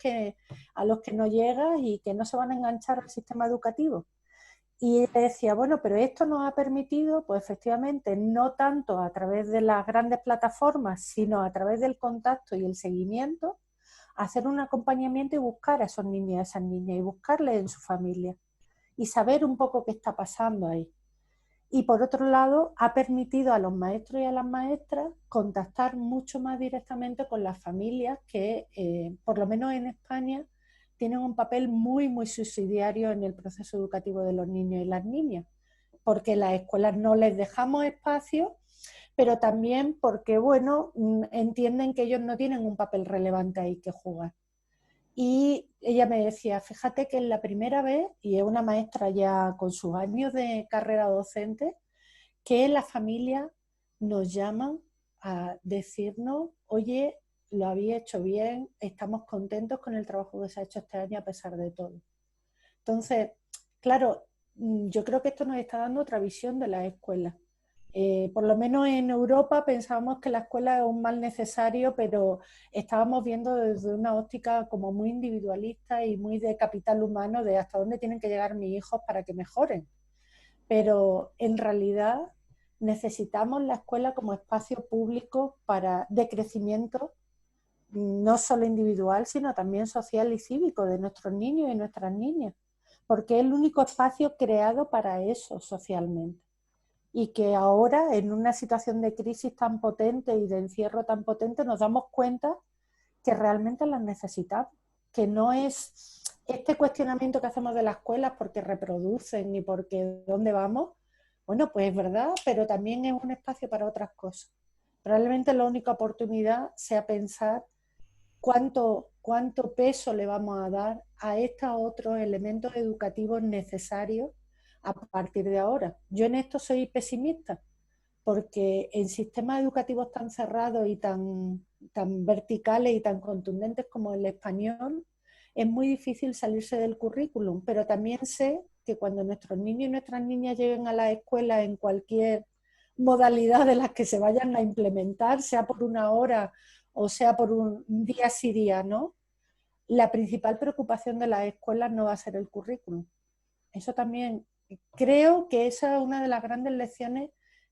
a los que no llegas y que no se van a enganchar al sistema educativo. Y decía, bueno, pero esto nos ha permitido, pues efectivamente, no tanto a través de las grandes plataformas, sino a través del contacto y el seguimiento, hacer un acompañamiento y buscar a esos niños y a esas niñas y buscarles en su familia y saber un poco qué está pasando ahí. Y por otro lado, ha permitido a los maestros y a las maestras contactar mucho más directamente con las familias que, por lo menos en España, tienen un papel muy, muy subsidiario en el proceso educativo de los niños y las niñas, porque las escuelas no les dejamos espacio, pero también porque, bueno, entienden que ellos no tienen un papel relevante ahí que jugar. Y ella me decía, fíjate que es la primera vez, y es una maestra ya con sus años de carrera docente, que las familias nos llaman a decirnos, oye, lo habéis hecho bien, estamos contentos con el trabajo que se ha hecho este año a pesar de todo. Entonces, claro, yo creo que esto nos está dando otra visión de la escuela. Por lo menos en Europa pensábamos que la escuela es un mal necesario, pero estábamos viendo desde una óptica como muy individualista y muy de capital humano, de hasta dónde tienen que llegar mis hijos para que mejoren. Pero en realidad necesitamos la escuela como espacio público de crecimiento, no solo individual, sino también social y cívico de nuestros niños y nuestras niñas, porque es el único espacio creado para eso socialmente. Y que ahora, en una situación de crisis tan potente y de encierro tan potente, nos damos cuenta que realmente las necesitamos, que no es este cuestionamiento que hacemos de las escuelas porque reproducen ni porque dónde vamos. Bueno, pues es verdad, pero también es un espacio para otras cosas. Probablemente la única oportunidad sea pensar cuánto peso le vamos a dar a estos otros elementos educativos necesarios a partir de ahora. Yo en esto soy pesimista, porque en sistemas educativos tan cerrados y tan verticales y tan contundentes como el español, es muy difícil salirse del currículum, pero también sé que cuando nuestros niños y nuestras niñas lleguen a la escuela en cualquier modalidad de las que se vayan a implementar, sea por una hora o sea por un día sí día, ¿no? La principal preocupación de las escuelas no va a ser el currículum. Eso también, creo que esa es una de las grandes lecciones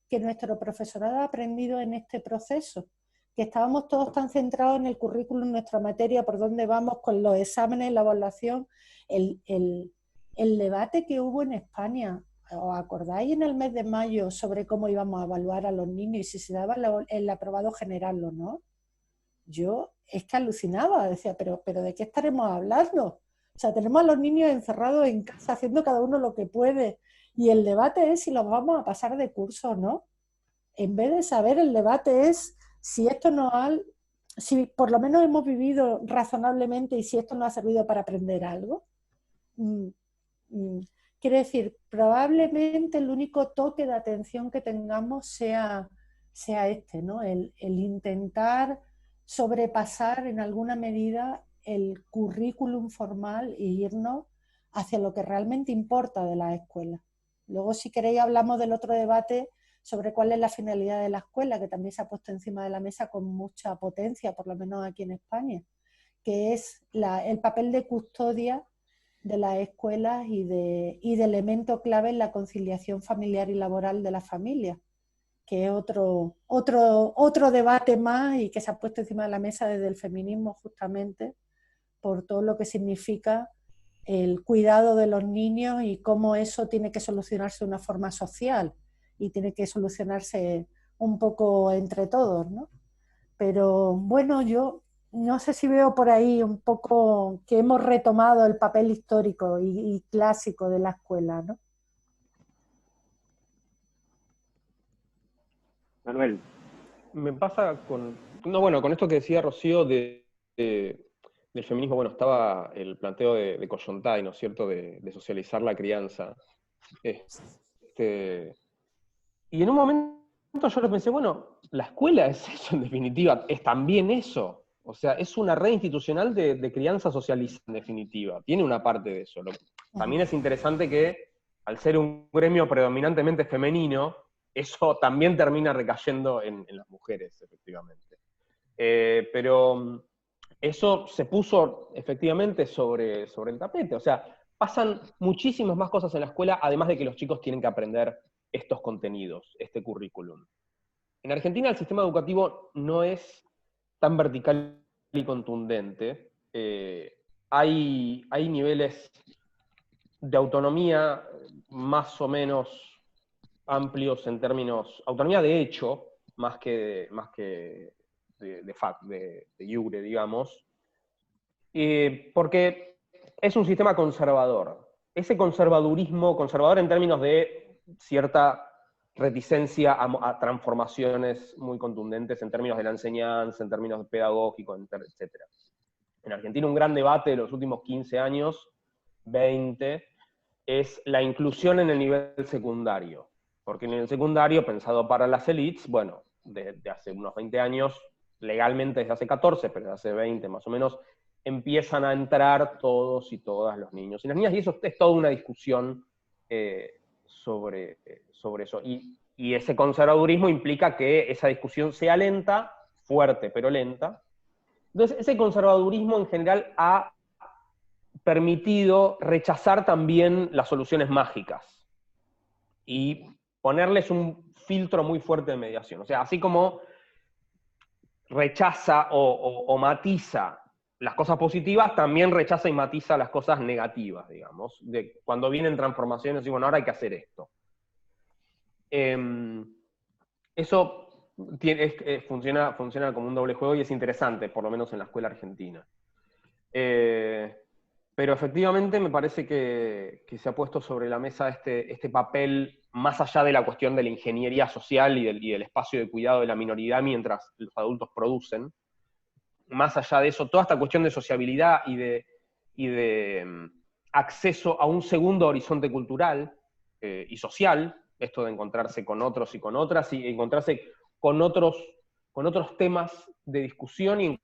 que nuestro profesorado ha aprendido en este proceso, que estábamos todos tan centrados en el currículum, en nuestra materia, por dónde vamos con los exámenes, la evaluación, el debate que hubo en España. ¿Os acordáis en el mes de mayo sobre cómo íbamos a evaluar a los niños y si se daba el aprobado general o no? Yo es que alucinaba, decía, pero ¿de qué estaremos hablando? O sea, tenemos a los niños encerrados en casa haciendo cada uno lo que puede y el debate es si los vamos a pasar de curso o no. En vez de saber, el debate es si esto si por lo menos hemos vivido razonablemente y si esto nos ha servido para aprender algo. Quiero decir, probablemente el único toque de atención que tengamos sea este, ¿no? El intentar sobrepasar en alguna medida el currículum formal e irnos hacia lo que realmente importa de la escuela. Luego, si queréis, hablamos del otro debate sobre cuál es la finalidad de la escuela, que también se ha puesto encima de la mesa con mucha potencia, por lo menos aquí en España, que es el papel de custodia de las escuelas y de elemento clave en la conciliación familiar y laboral de las familias, que es otro debate más y que se ha puesto encima de la mesa desde el feminismo justamente por todo lo que significa el cuidado de los niños y cómo eso tiene que solucionarse de una forma social y tiene que solucionarse un poco entre todos, ¿no? Pero bueno, yo no sé si veo por ahí un poco que hemos retomado el papel histórico y clásico de la escuela, ¿no? Manuel. Me pasa con, no, bueno, con esto que decía Rocío de del feminismo, bueno, estaba el planteo de Kollontai, ¿no es cierto?, de socializar la crianza. Y en un momento yo le pensé, bueno, la escuela es eso en definitiva, es también eso. O sea, es una red institucional de crianza socializada en definitiva. Tiene una parte de eso. También es interesante que, al ser un gremio predominantemente femenino, eso también termina recayendo en las mujeres, efectivamente. Pero eso se puso efectivamente sobre el tapete. O sea, pasan muchísimas más cosas en la escuela, además de que los chicos tienen que aprender estos contenidos, este currículum. En Argentina el sistema educativo no es tan vertical y contundente. Hay niveles de autonomía más o menos amplios en términos, autonomía de hecho, más que de iure, digamos, porque es un sistema conservador. Ese conservadurismo, conservador en términos de cierta reticencia a transformaciones muy contundentes en términos de la enseñanza, en términos pedagógicos, etc. En Argentina un gran debate de los últimos 15 años, 20, es la inclusión en el nivel secundario. Porque en el secundario, pensado para las élites, bueno, desde hace unos 20 años, legalmente desde hace 14, pero desde hace 20 más o menos, empiezan a entrar todos y todas los niños y las niñas, y eso es toda una discusión sobre eso. Y ese conservadurismo implica que esa discusión sea lenta, fuerte, pero lenta. Entonces, ese conservadurismo en general ha permitido rechazar también las soluciones mágicas y ponerles un filtro muy fuerte de mediación. O sea, así como rechaza o matiza las cosas positivas, también rechaza y matiza las cosas negativas, digamos, de cuando vienen transformaciones y bueno, ahora hay que hacer esto. Eso funciona como un doble juego y es interesante, por lo menos en la escuela argentina. Pero efectivamente me parece que se ha puesto sobre la mesa este papel, más allá de la cuestión de la ingeniería social y del espacio de cuidado de la minoridad mientras los adultos producen. Más allá de eso, toda esta cuestión de sociabilidad y de acceso a un segundo horizonte cultural y social, esto de encontrarse con otros y con otras, y encontrarse con otros temas de discusión y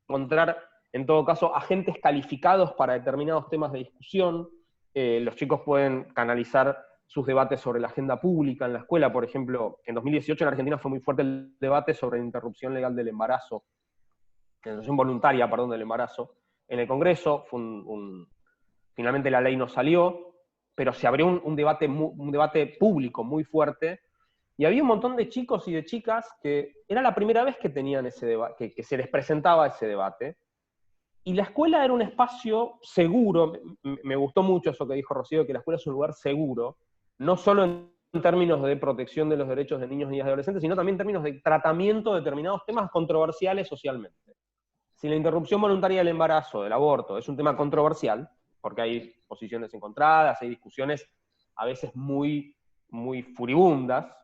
encontrar, en todo caso, agentes calificados para determinados temas de discusión. Los chicos pueden canalizar sus debates sobre la agenda pública en la escuela. Por ejemplo, en 2018 en Argentina fue muy fuerte el debate sobre la interrupción legal del embarazo, la interrupción voluntaria, perdón, del embarazo. En el Congreso finalmente la ley no salió, pero se abrió un debate público muy fuerte, y había un montón de chicos y de chicas que era la primera vez que tenían ese debate, que se les presentaba ese debate, y la escuela era un espacio seguro. Me gustó mucho eso que dijo Rocío, que la escuela es un lugar seguro, no solo en términos de protección de los derechos de niños, niñas y adolescentes, sino también en términos de tratamiento de determinados temas controversiales socialmente. Si la interrupción voluntaria del embarazo, del aborto, es un tema controversial, porque hay posiciones encontradas, hay discusiones a veces muy, muy furibundas,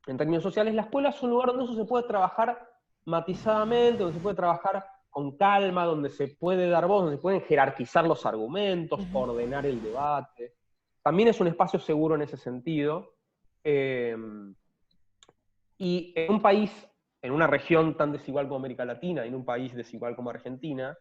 en términos sociales, la escuela es un lugar donde eso se puede trabajar matizadamente, donde se puede trabajar con calma, donde se puede dar voz, donde se pueden jerarquizar los argumentos, ordenar el debate. También es un espacio seguro en ese sentido. Y en un país, en una región tan desigual como América Latina, y en un país desigual como Argentina,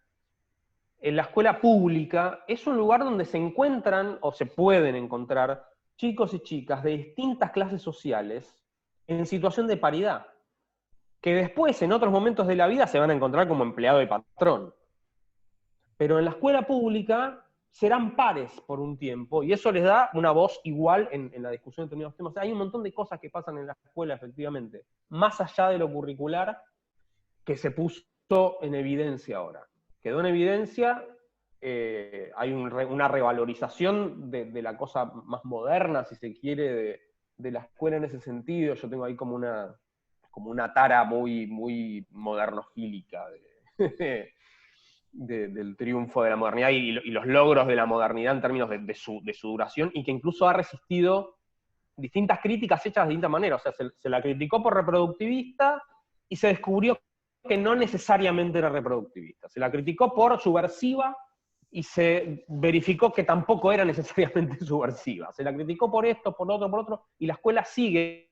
en la escuela pública es un lugar donde se encuentran, o se pueden encontrar, chicos y chicas de distintas clases sociales en situación de paridad, que después, en otros momentos de la vida, se van a encontrar como empleado y patrón. Pero en la escuela pública serán pares por un tiempo, y eso les da una voz igual en la discusión de determinados temas. O sea, hay un montón de cosas que pasan en la escuela, efectivamente, más allá de lo curricular, que se puso en evidencia ahora. Quedó en evidencia, hay una revalorización de la cosa más moderna, si se quiere, de la escuela en ese sentido. Yo tengo ahí como una tara muy, muy modernofílica del triunfo de la modernidad y los logros de la modernidad en términos de su duración, y que incluso ha resistido distintas críticas hechas de distintas maneras. O sea, se la criticó por reproductivista y se descubrió que no necesariamente era reproductivista. Se la criticó por subversiva y se verificó que tampoco era necesariamente subversiva. Se la criticó por esto, por otro, y la escuela sigue.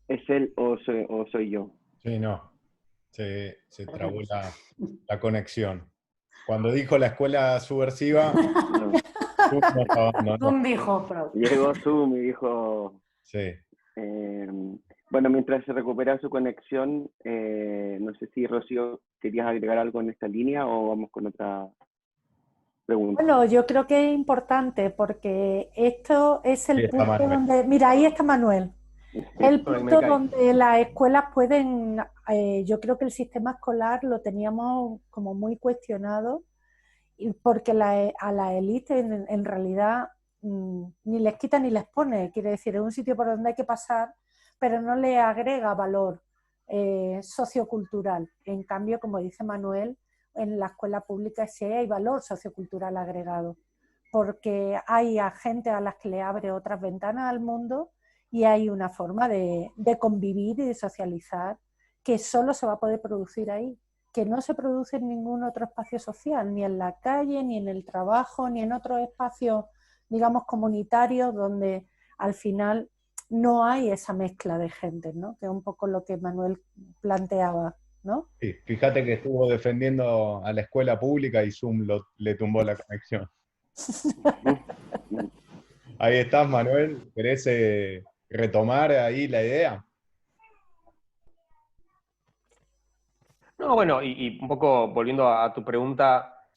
¿Es él o soy yo? Sí, no. Se trabó la conexión. Cuando dijo la escuela subversiva, No. Zoom nos abandonó. Zoom dijo, pero... Llegó Zoom y dijo... Sí. Bueno, mientras se recupera su conexión, no sé si Rocío querías agregar algo en esta línea o vamos con otra pregunta. Bueno, yo creo que es importante porque esto es Ahí el está punto Manuel. donde, mira, ahí está Manuel, el Me punto caí. donde las escuelas pueden, yo creo que el sistema escolar lo teníamos como muy cuestionado porque a la élite en realidad ni les quita ni les pone, quiere decir, es un sitio por donde hay que pasar, pero no le agrega valor sociocultural. En cambio, como dice Manuel, en la escuela pública sí hay valor sociocultural agregado, porque hay a gente a las que le abre otras ventanas al mundo y hay una forma de convivir y de socializar que solo se va a poder producir ahí, que no se produce en ningún otro espacio social, ni en la calle, ni en el trabajo, ni en otros espacios, digamos, comunitarios, donde al final no hay esa mezcla de gente, ¿no? Que es un poco lo que Manuel planteaba, ¿no? Sí, fíjate que estuvo defendiendo a la escuela pública y Zoom le tumbó la conexión. Ahí estás, Manuel. ¿Querés retomar ahí la idea? No, bueno, y un poco volviendo a tu pregunta,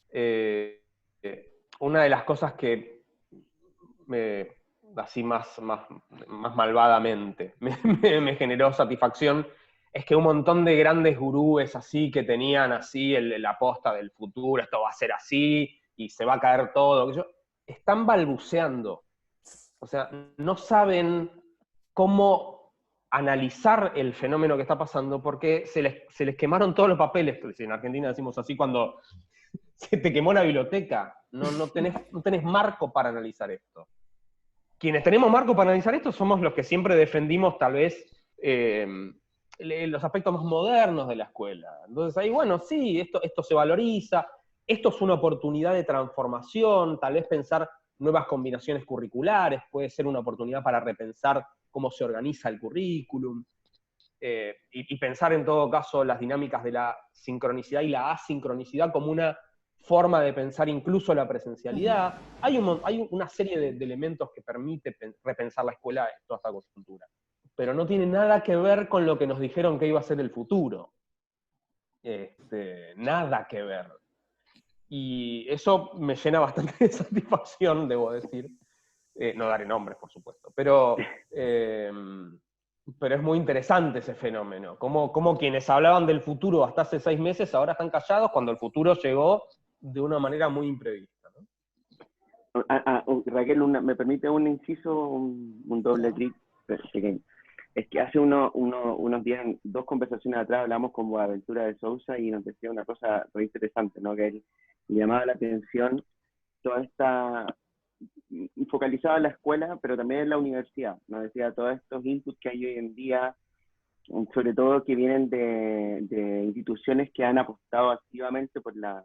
una de las cosas que así más malvadamente me generó satisfacción es que un montón de grandes gurúes así que tenían así la posta del futuro, esto va a ser así y se va a caer todo, están balbuceando. O sea, no saben cómo analizar el fenómeno que está pasando porque se les quemaron todos los papeles. En Argentina decimos así cuando se te quemó la biblioteca. No tenés marco para analizar esto. Quienes tenemos marco para analizar esto somos los que siempre defendimos tal vez los aspectos más modernos de la escuela. Entonces ahí, bueno, sí, esto se valoriza, esto es una oportunidad de transformación, tal vez pensar nuevas combinaciones curriculares, puede ser una oportunidad para repensar cómo se organiza el currículum, y pensar en todo caso las dinámicas de la sincronicidad y la asincronicidad como una forma de pensar incluso la presencialidad. Hay una serie de elementos que permite repensar la escuela en toda esta coyuntura, pero no tiene nada que ver con lo que nos dijeron que iba a ser el futuro. Nada que ver. Y eso me llena bastante de satisfacción, debo decir. No daré nombres, por supuesto, pero es muy interesante ese fenómeno. Como quienes hablaban del futuro hasta hace 6 meses ahora están callados cuando el futuro llegó de una manera muy imprevista, ¿no? Raquel, me permite un inciso, un doble clic pequeño. Es que hace unos días, 2 conversaciones atrás, hablamos con Boaventura de Sousa y nos decía una cosa muy interesante, ¿no? Que él le llamaba la atención toda esta, focalizada en la escuela, pero también en la universidad, nos decía todos estos inputs que hay hoy en día, sobre todo que vienen de instituciones que han apostado activamente por la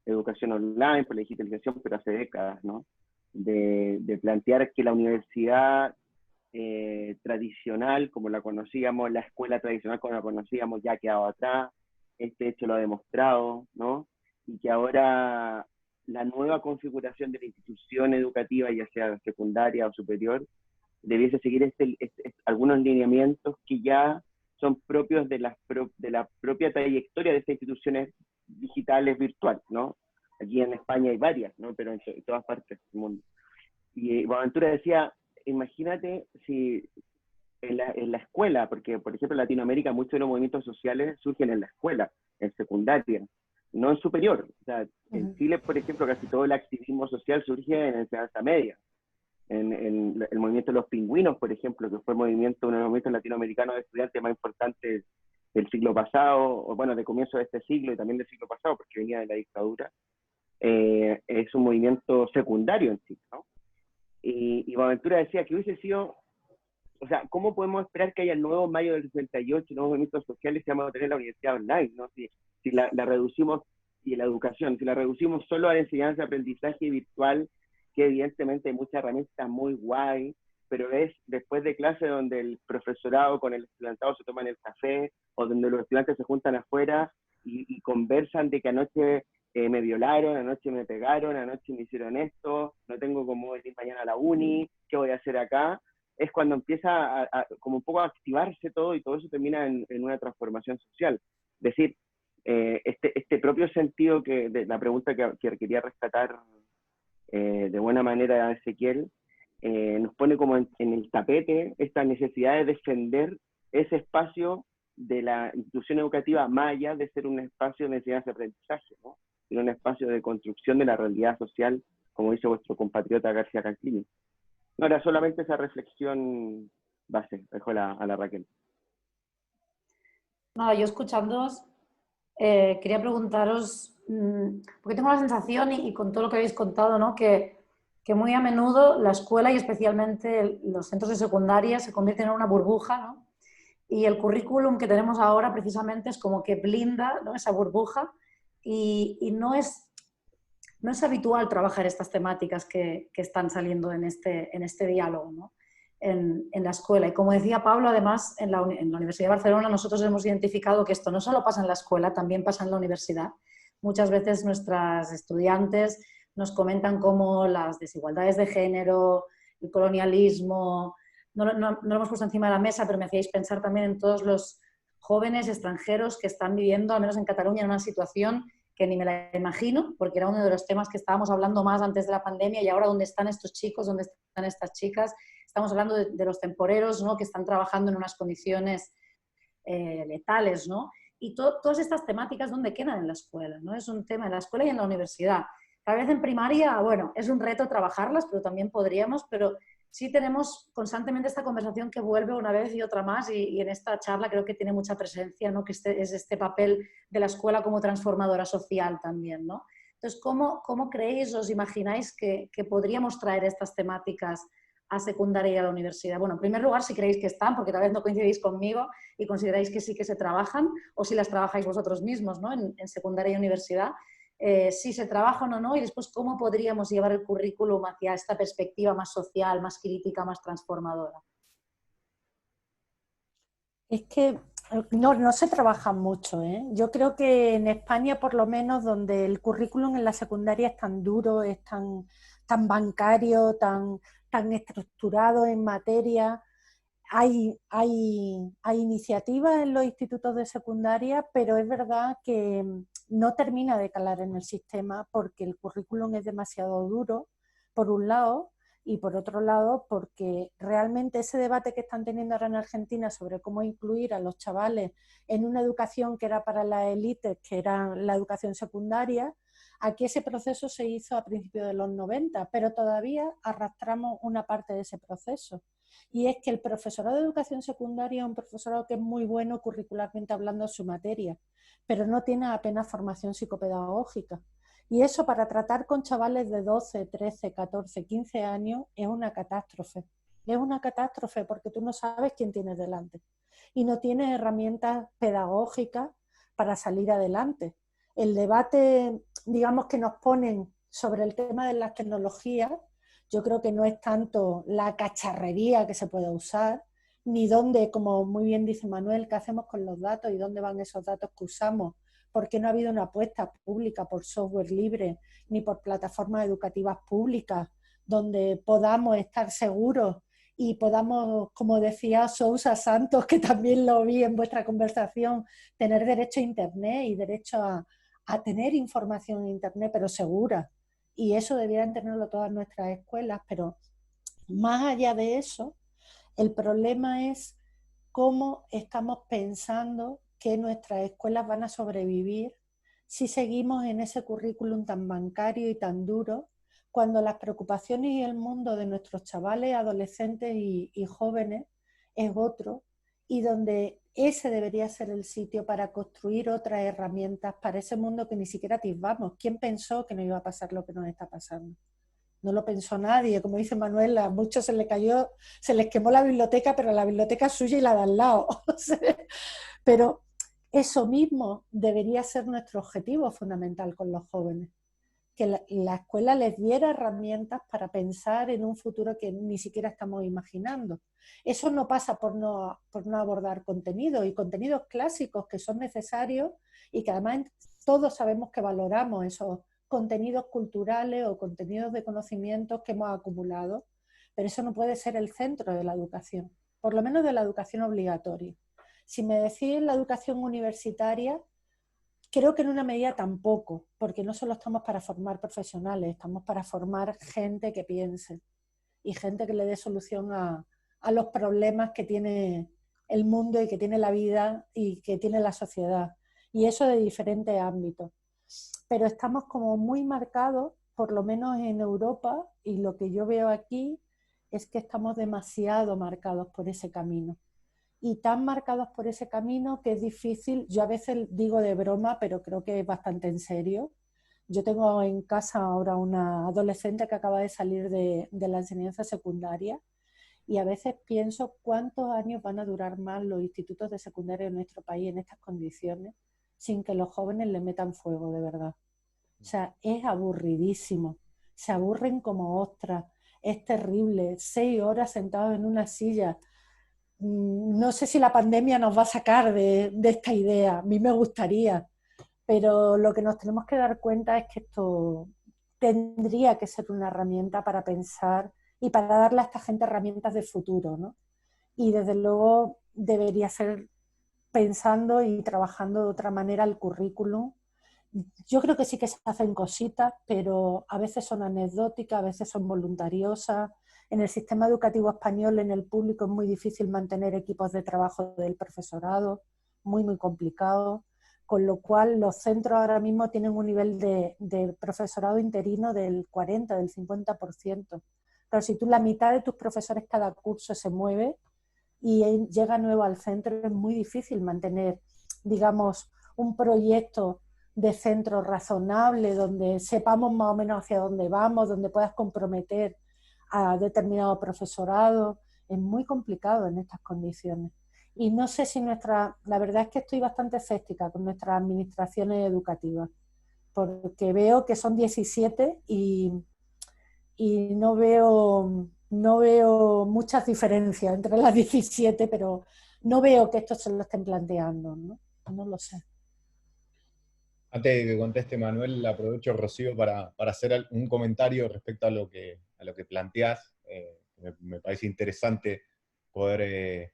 educación online, por la digitalización, pero hace décadas, ¿no? De plantear que la universidad tradicional, como la conocíamos, la escuela tradicional como la conocíamos, ya ha quedado atrás, este hecho lo ha demostrado, ¿no? Y que ahora la nueva configuración de la institución educativa, ya sea secundaria o superior, debiese seguir algunos lineamientos que ya son propios de la propia trayectoria de estas instituciones digitales virtuales, ¿no? Aquí en España hay varias, ¿no? Pero en todas partes del mundo. Y Boaventura decía, imagínate si en la escuela, porque por ejemplo en Latinoamérica muchos de los movimientos sociales surgen en la escuela, en secundaria, no en superior. O sea, en Chile, por ejemplo, casi todo el activismo social surge en enseñanza media. En el movimiento de los pingüinos, por ejemplo, que fue uno de los movimientos latinoamericanos de estudiantes más importantes del siglo pasado, o bueno, de comienzo de este siglo y también del siglo pasado, porque venía de la dictadura, es un movimiento secundario en sí, ¿no? Y Boaventura decía que hubiese sido, o sea, ¿cómo podemos esperar que haya el nuevo mayo del 68, nuevos movimientos sociales si vamos a tener la universidad online, ¿no? Si la reducimos, y la educación, si la reducimos solo a la enseñanza, aprendizaje virtual, que evidentemente hay muchas herramientas muy guay, pero es después de clase donde el profesorado con el estudiantado se toman el café, o donde los estudiantes se juntan afuera y conversan de que anoche me violaron, anoche me pegaron, anoche me hicieron esto, no tengo cómo venir mañana a la uni, ¿qué voy a hacer acá? Es cuando empieza como un poco a activarse todo, y todo eso termina en una transformación social. Es decir, este propio sentido de la pregunta que quería rescatar de buena manera Ezequiel, nos pone como en el tapete esta necesidad de defender ese espacio de la institución educativa, más allá de ser un espacio de enseñanza y aprendizaje, ¿no? Sino un espacio de construcción de la realidad social, como dice vuestro compatriota García Canclini. No, era solamente esa reflexión base, dejo a la Raquel. No, yo escuchándoos, quería preguntaros, porque tengo la sensación, y con todo lo que habéis contado, ¿no? que muy a menudo la escuela y especialmente los centros de secundaria se convierten en una burbuja, ¿no? Y el currículum que tenemos ahora precisamente es como que blinda, ¿no?, esa burbuja, y no es habitual trabajar estas temáticas que están saliendo en este diálogo, ¿no?, en la escuela. Y como decía Pablo, además, en la Universidad de Barcelona nosotros hemos identificado que esto no solo pasa en la escuela, también pasa en la universidad. Muchas veces nuestras estudiantes nos comentan cómo las desigualdades de género, el colonialismo, no lo hemos puesto encima de la mesa, pero me hacíais pensar también en todos los jóvenes extranjeros que están viviendo, al menos en Cataluña, en una situación que ni me la imagino, porque era uno de los temas que estábamos hablando más antes de la pandemia, y ahora dónde están estos chicos, dónde están estas chicas. Estamos hablando de los temporeros, ¿no?, que están trabajando en unas condiciones letales, ¿no? Y todas estas temáticas, ¿dónde quedan en la escuela? ¿No? Es un tema en la escuela y en la universidad. Tal vez en primaria, bueno, es un reto trabajarlas, pero también podríamos, pero sí tenemos constantemente esta conversación que vuelve una vez y otra más, y en esta charla creo que tiene mucha presencia, ¿no?, que es este papel de la escuela como transformadora social también, ¿no? Entonces, ¿cómo creéis, os imagináis que podríamos traer estas temáticas a secundaria y a la universidad? Bueno, en primer lugar, si creéis que están, porque tal vez no coincidís conmigo y consideráis que sí que se trabajan, o si las trabajáis vosotros mismos, ¿no?, en secundaria y universidad. Si se trabajan o no, y después cómo podríamos llevar el currículum hacia esta perspectiva más social, más crítica, más transformadora. Es que no se trabaja mucho, ¿eh? Yo creo que en España, por lo menos, donde el currículum en la secundaria es tan duro, es tan bancario, tan estructurado en materia, hay iniciativas en los institutos de secundaria, pero es verdad que no termina de calar en el sistema porque el currículum es demasiado duro, por un lado, y por otro lado porque realmente ese debate que están teniendo ahora en Argentina sobre cómo incluir a los chavales en una educación que era para las élites, que era la educación secundaria, aquí ese proceso se hizo a principios de los 90, pero todavía arrastramos una parte de ese proceso. Y es que el profesorado de educación secundaria es un profesorado que es muy bueno curricularmente hablando de su materia, pero no tiene apenas formación psicopedagógica. Y eso para tratar con chavales de 12, 13, 14, 15 años es una catástrofe. Es una catástrofe porque tú no sabes quién tienes delante y no tienes herramientas pedagógicas para salir adelante. El debate, digamos, que nos ponen sobre el tema de las tecnologías, yo creo que no es tanto la cacharrería que se puede usar, ni dónde, como muy bien dice Manuel, qué hacemos con los datos y dónde van esos datos que usamos, porque no ha habido una apuesta pública por software libre ni por plataformas educativas públicas donde podamos estar seguros y podamos, como decía Sousa Santos, que también lo vi en vuestra conversación, tener derecho a Internet y derecho a tener información en Internet, pero segura. Y eso debieran tenerlo todas nuestras escuelas, pero más allá de eso, el problema es cómo estamos pensando que nuestras escuelas van a sobrevivir si seguimos en ese currículum tan bancario y tan duro, cuando las preocupaciones y el mundo de nuestros chavales, adolescentes y jóvenes es otro, y donde ese debería ser el sitio para construir otras herramientas para ese mundo que ni siquiera atisbamos. ¿Quién pensó que nos iba a pasar lo que nos está pasando? no lo pensó nadie. Como dice Manuel, a muchos se les quemó la biblioteca, pero la biblioteca es suya y la de al lado. Pero eso mismo debería ser nuestro objetivo fundamental con los jóvenes, que la escuela les diera herramientas para pensar en un futuro que ni siquiera estamos imaginando. Eso no pasa por no abordar contenido, y contenidos clásicos que son necesarios y que además todos sabemos que valoramos esos contenidos culturales o contenidos de conocimientos que hemos acumulado, pero eso no puede ser el centro de la educación, por lo menos de la educación obligatoria. Si me decís la educación universitaria, creo que en una medida tampoco, porque no solo estamos para formar profesionales, estamos para formar gente que piense y gente que le dé solución a los problemas que tiene el mundo y que tiene la vida y que tiene la sociedad. Y eso de diferentes ámbitos. Pero estamos como muy marcados, por lo menos en Europa, y lo que yo veo aquí es que estamos demasiado marcados por ese camino. Y tan marcados por ese camino que es difícil. Yo a veces digo de broma, pero creo que es bastante en serio. Yo tengo en casa ahora una adolescente que acaba de salir de la enseñanza secundaria, y a veces pienso cuántos años van a durar más los institutos de secundaria en nuestro país en estas condiciones sin que los jóvenes le metan fuego, de verdad. O sea, es aburridísimo. Se aburren como ostras. Es terrible. 6 horas sentados en una silla. No sé si la pandemia nos va a sacar de esta idea. A mí me gustaría. Pero lo que nos tenemos que dar cuenta es que esto tendría que ser una herramienta para pensar y para darle a esta gente herramientas de futuro, ¿no? Y desde luego debería ser pensando y trabajando de otra manera el currículum. Yo creo que sí que se hacen cositas, pero a veces son anecdóticas, a veces son voluntariosas. En el sistema educativo español, en el público, es muy difícil mantener equipos de trabajo del profesorado, muy, muy complicado, con lo cual los centros ahora mismo tienen un nivel de profesorado interino del 40, del 50%. Pero si tú la mitad de tus profesores cada curso se mueve y llega nuevo al centro, es muy difícil mantener, digamos, un proyecto de centro razonable donde sepamos más o menos hacia dónde vamos, donde puedas comprometer a determinado profesorado. Es muy complicado en estas condiciones. Y no sé si la verdad es que estoy bastante escéptica con nuestras administraciones educativas, porque veo que son 17 y no veo muchas diferencias entre las 17, pero no veo que esto se lo estén planteando, ¿no? No lo sé. Antes de que conteste Manuel, aprovecho, Rocío, para hacer un comentario respecto a lo que planteás. Me parece interesante poder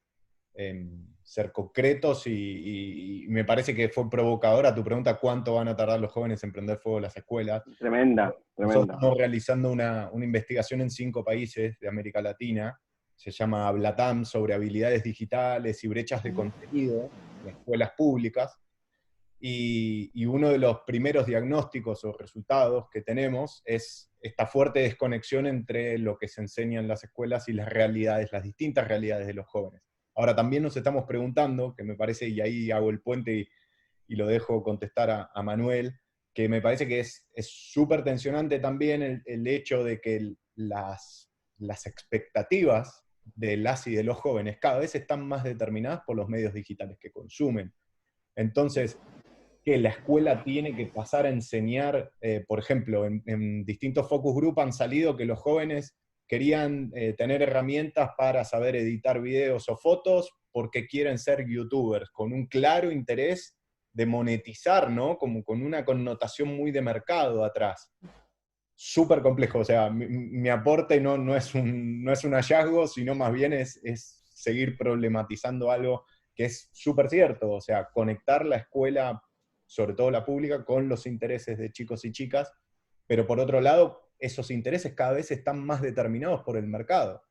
ser concretos y me parece que fue provocadora tu pregunta: ¿cuánto van a tardar los jóvenes en prender fuego las escuelas? Tremenda. Nosotros estamos realizando una investigación en 5 países de América Latina, se llama Blatam, sobre habilidades digitales y brechas de contenido en escuelas públicas. Y uno de los primeros diagnósticos o resultados que tenemos es esta fuerte desconexión entre lo que se enseña en las escuelas y las realidades, las distintas realidades de los jóvenes. Ahora, también nos estamos preguntando, que me parece, y ahí hago el puente y lo dejo contestar a Manuel, que me parece que es súper tensionante también el hecho de que las expectativas de las y de los jóvenes cada vez están más determinadas por los medios digitales que consumen. Entonces, que la escuela tiene que pasar a enseñar, por ejemplo, en distintos focus group han salido que los jóvenes querían tener herramientas para saber editar videos o fotos porque quieren ser youtubers, con un claro interés de monetizar, ¿no? Como con una connotación muy de mercado atrás. Súper complejo, o sea, mi aporte no es un hallazgo, sino más bien es seguir problematizando algo que es súper cierto, o sea, conectar la escuela, sobre todo la pública, con los intereses de chicos y chicas, pero por otro lado, esos intereses cada vez están más determinados por el mercado.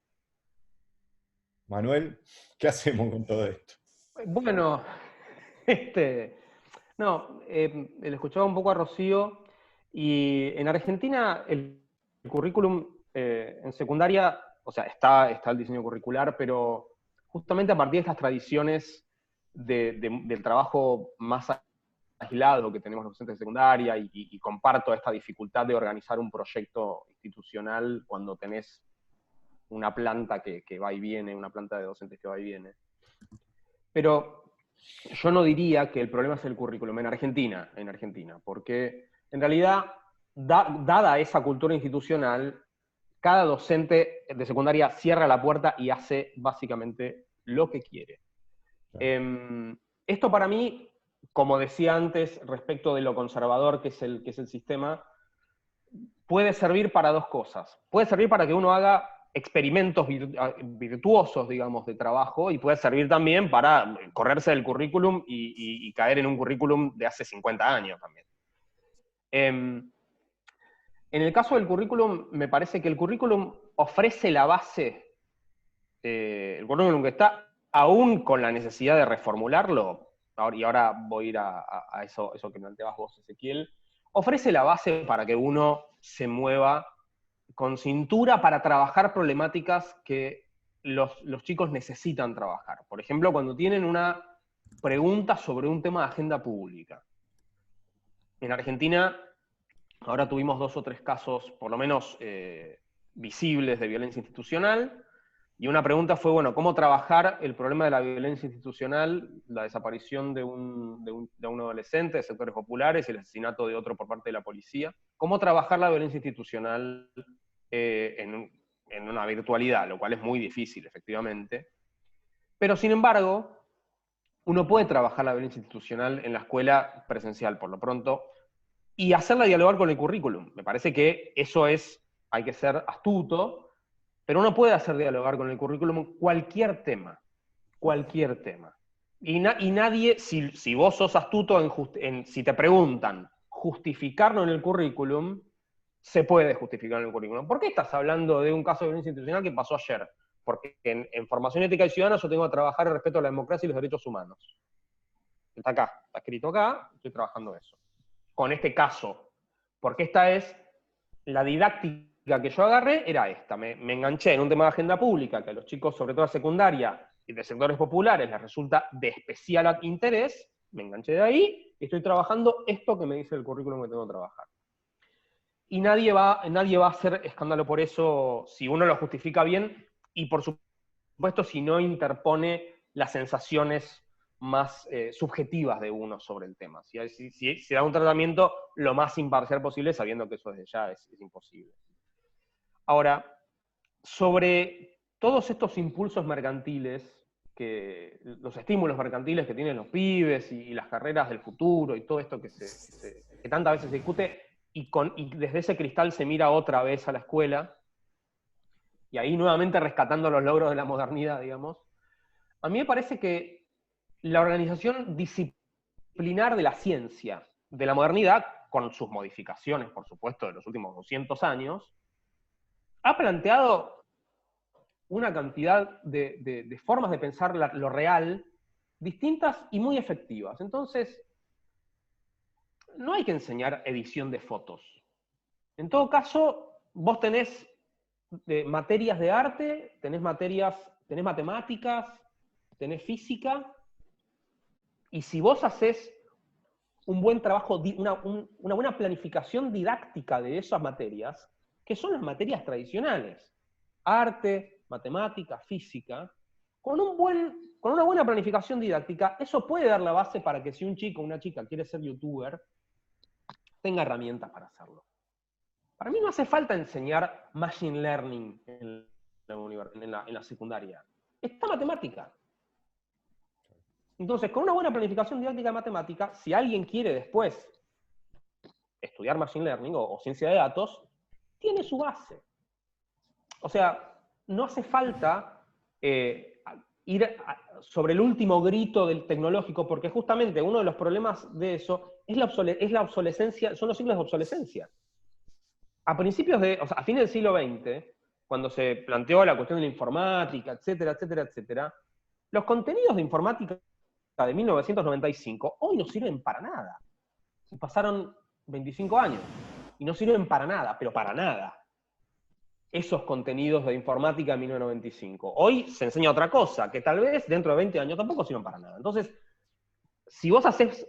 Manuel, ¿qué hacemos con todo esto? Bueno, le escuchaba un poco a Rocío, y en Argentina el currículum en secundaria, o sea, está el diseño curricular, pero justamente a partir de estas tradiciones del trabajo más aislado que tenemos los docentes de secundaria, y comparto esta dificultad de organizar un proyecto institucional cuando tenés una planta que va y viene, una planta de docentes que va y viene. Pero yo no diría que el problema es el currículum en Argentina, porque en realidad, dada esa cultura institucional, cada docente de secundaria cierra la puerta y hace básicamente lo que quiere. Esto para mí, como decía antes, respecto de lo conservador que es el sistema, puede servir para dos cosas. Puede servir para que uno haga experimentos virtuosos, digamos, de trabajo, y puede servir también para correrse del currículum y caer en un currículum de hace 50 años también. En el caso del currículum, me parece que el currículum ofrece la base, el currículum que está, aún con la necesidad de reformularlo, y ahora voy a ir a eso que planteabas vos, Ezequiel, ofrece la base para que uno se mueva con cintura para trabajar problemáticas que los chicos necesitan trabajar. Por ejemplo, cuando tienen una pregunta sobre un tema de agenda pública. En Argentina, ahora tuvimos 2 o 3 casos, por lo menos visibles, de violencia institucional, y una pregunta fue, bueno, ¿cómo trabajar el problema de la violencia institucional, la desaparición de un adolescente de sectores populares y el asesinato de otro por parte de la policía? ¿Cómo trabajar la violencia institucional en una virtualidad? Lo cual es muy difícil, efectivamente. Pero, sin embargo, uno puede trabajar la violencia institucional en la escuela presencial, por lo pronto, y hacerla dialogar con el currículum. Me parece que eso hay que ser astuto, pero uno puede hacer dialogar con el currículum cualquier tema. Y nadie, si vos sos astuto si te preguntan justificarlo en el currículum, se puede justificar en el currículum. ¿Por qué estás hablando de un caso de violencia institucional que pasó ayer? Porque en formación ética y ciudadana yo tengo que trabajar el respeto a la democracia y los derechos humanos. Está acá, está escrito acá, estoy trabajando eso. Con este caso, porque esta es la didáctica que yo agarré, era esta. Me enganché en un tema de agenda pública que a los chicos, sobre todo de secundaria y de sectores populares, les resulta de especial interés. Me enganché de ahí y estoy trabajando esto que me dice el currículum que tengo que trabajar. Y nadie va a hacer escándalo por eso si uno lo justifica bien, y por supuesto si no interpone las sensaciones más subjetivas de uno sobre el tema. Si da un tratamiento lo más imparcial posible, sabiendo que eso desde ya es imposible. Ahora, sobre todos estos impulsos mercantiles, los estímulos mercantiles que tienen los pibes y las carreras del futuro y todo esto que tantas veces se discute, y desde ese cristal se mira otra vez a la escuela, y ahí nuevamente rescatando los logros de la modernidad, digamos, a mí me parece que la organización disciplinar de la ciencia, de la modernidad, con sus modificaciones, por supuesto, de los últimos 200 años, ha planteado una cantidad de formas de pensar lo real distintas y muy efectivas. Entonces, no hay que enseñar edición de fotos. En todo caso, vos tenés materias de arte, tenés matemáticas, tenés física, y si vos haces un buen trabajo, una buena planificación didáctica de esas materias, que son las materias tradicionales, arte, matemática, física, con una buena planificación didáctica, eso puede dar la base para que si un chico o una chica quiere ser youtuber, tenga herramientas para hacerlo. Para mí no hace falta enseñar machine learning en la secundaria. Está matemática. Entonces, con una buena planificación didáctica de matemática, si alguien quiere después estudiar machine learning o ciencia de datos, tiene su base. O sea, no hace falta ir sobre el último grito del tecnológico, porque justamente uno de los problemas de eso es la obsolescencia, son los ciclos de obsolescencia. A fines del siglo XX, cuando se planteó la cuestión de la informática, etcétera, los contenidos de informática de 1995 hoy no sirven para nada. Pasaron 25 años y no sirven para nada, pero para nada, esos contenidos de informática de 1995. Hoy se enseña otra cosa, que tal vez dentro de 20 años tampoco sirven para nada. Entonces, si vos haces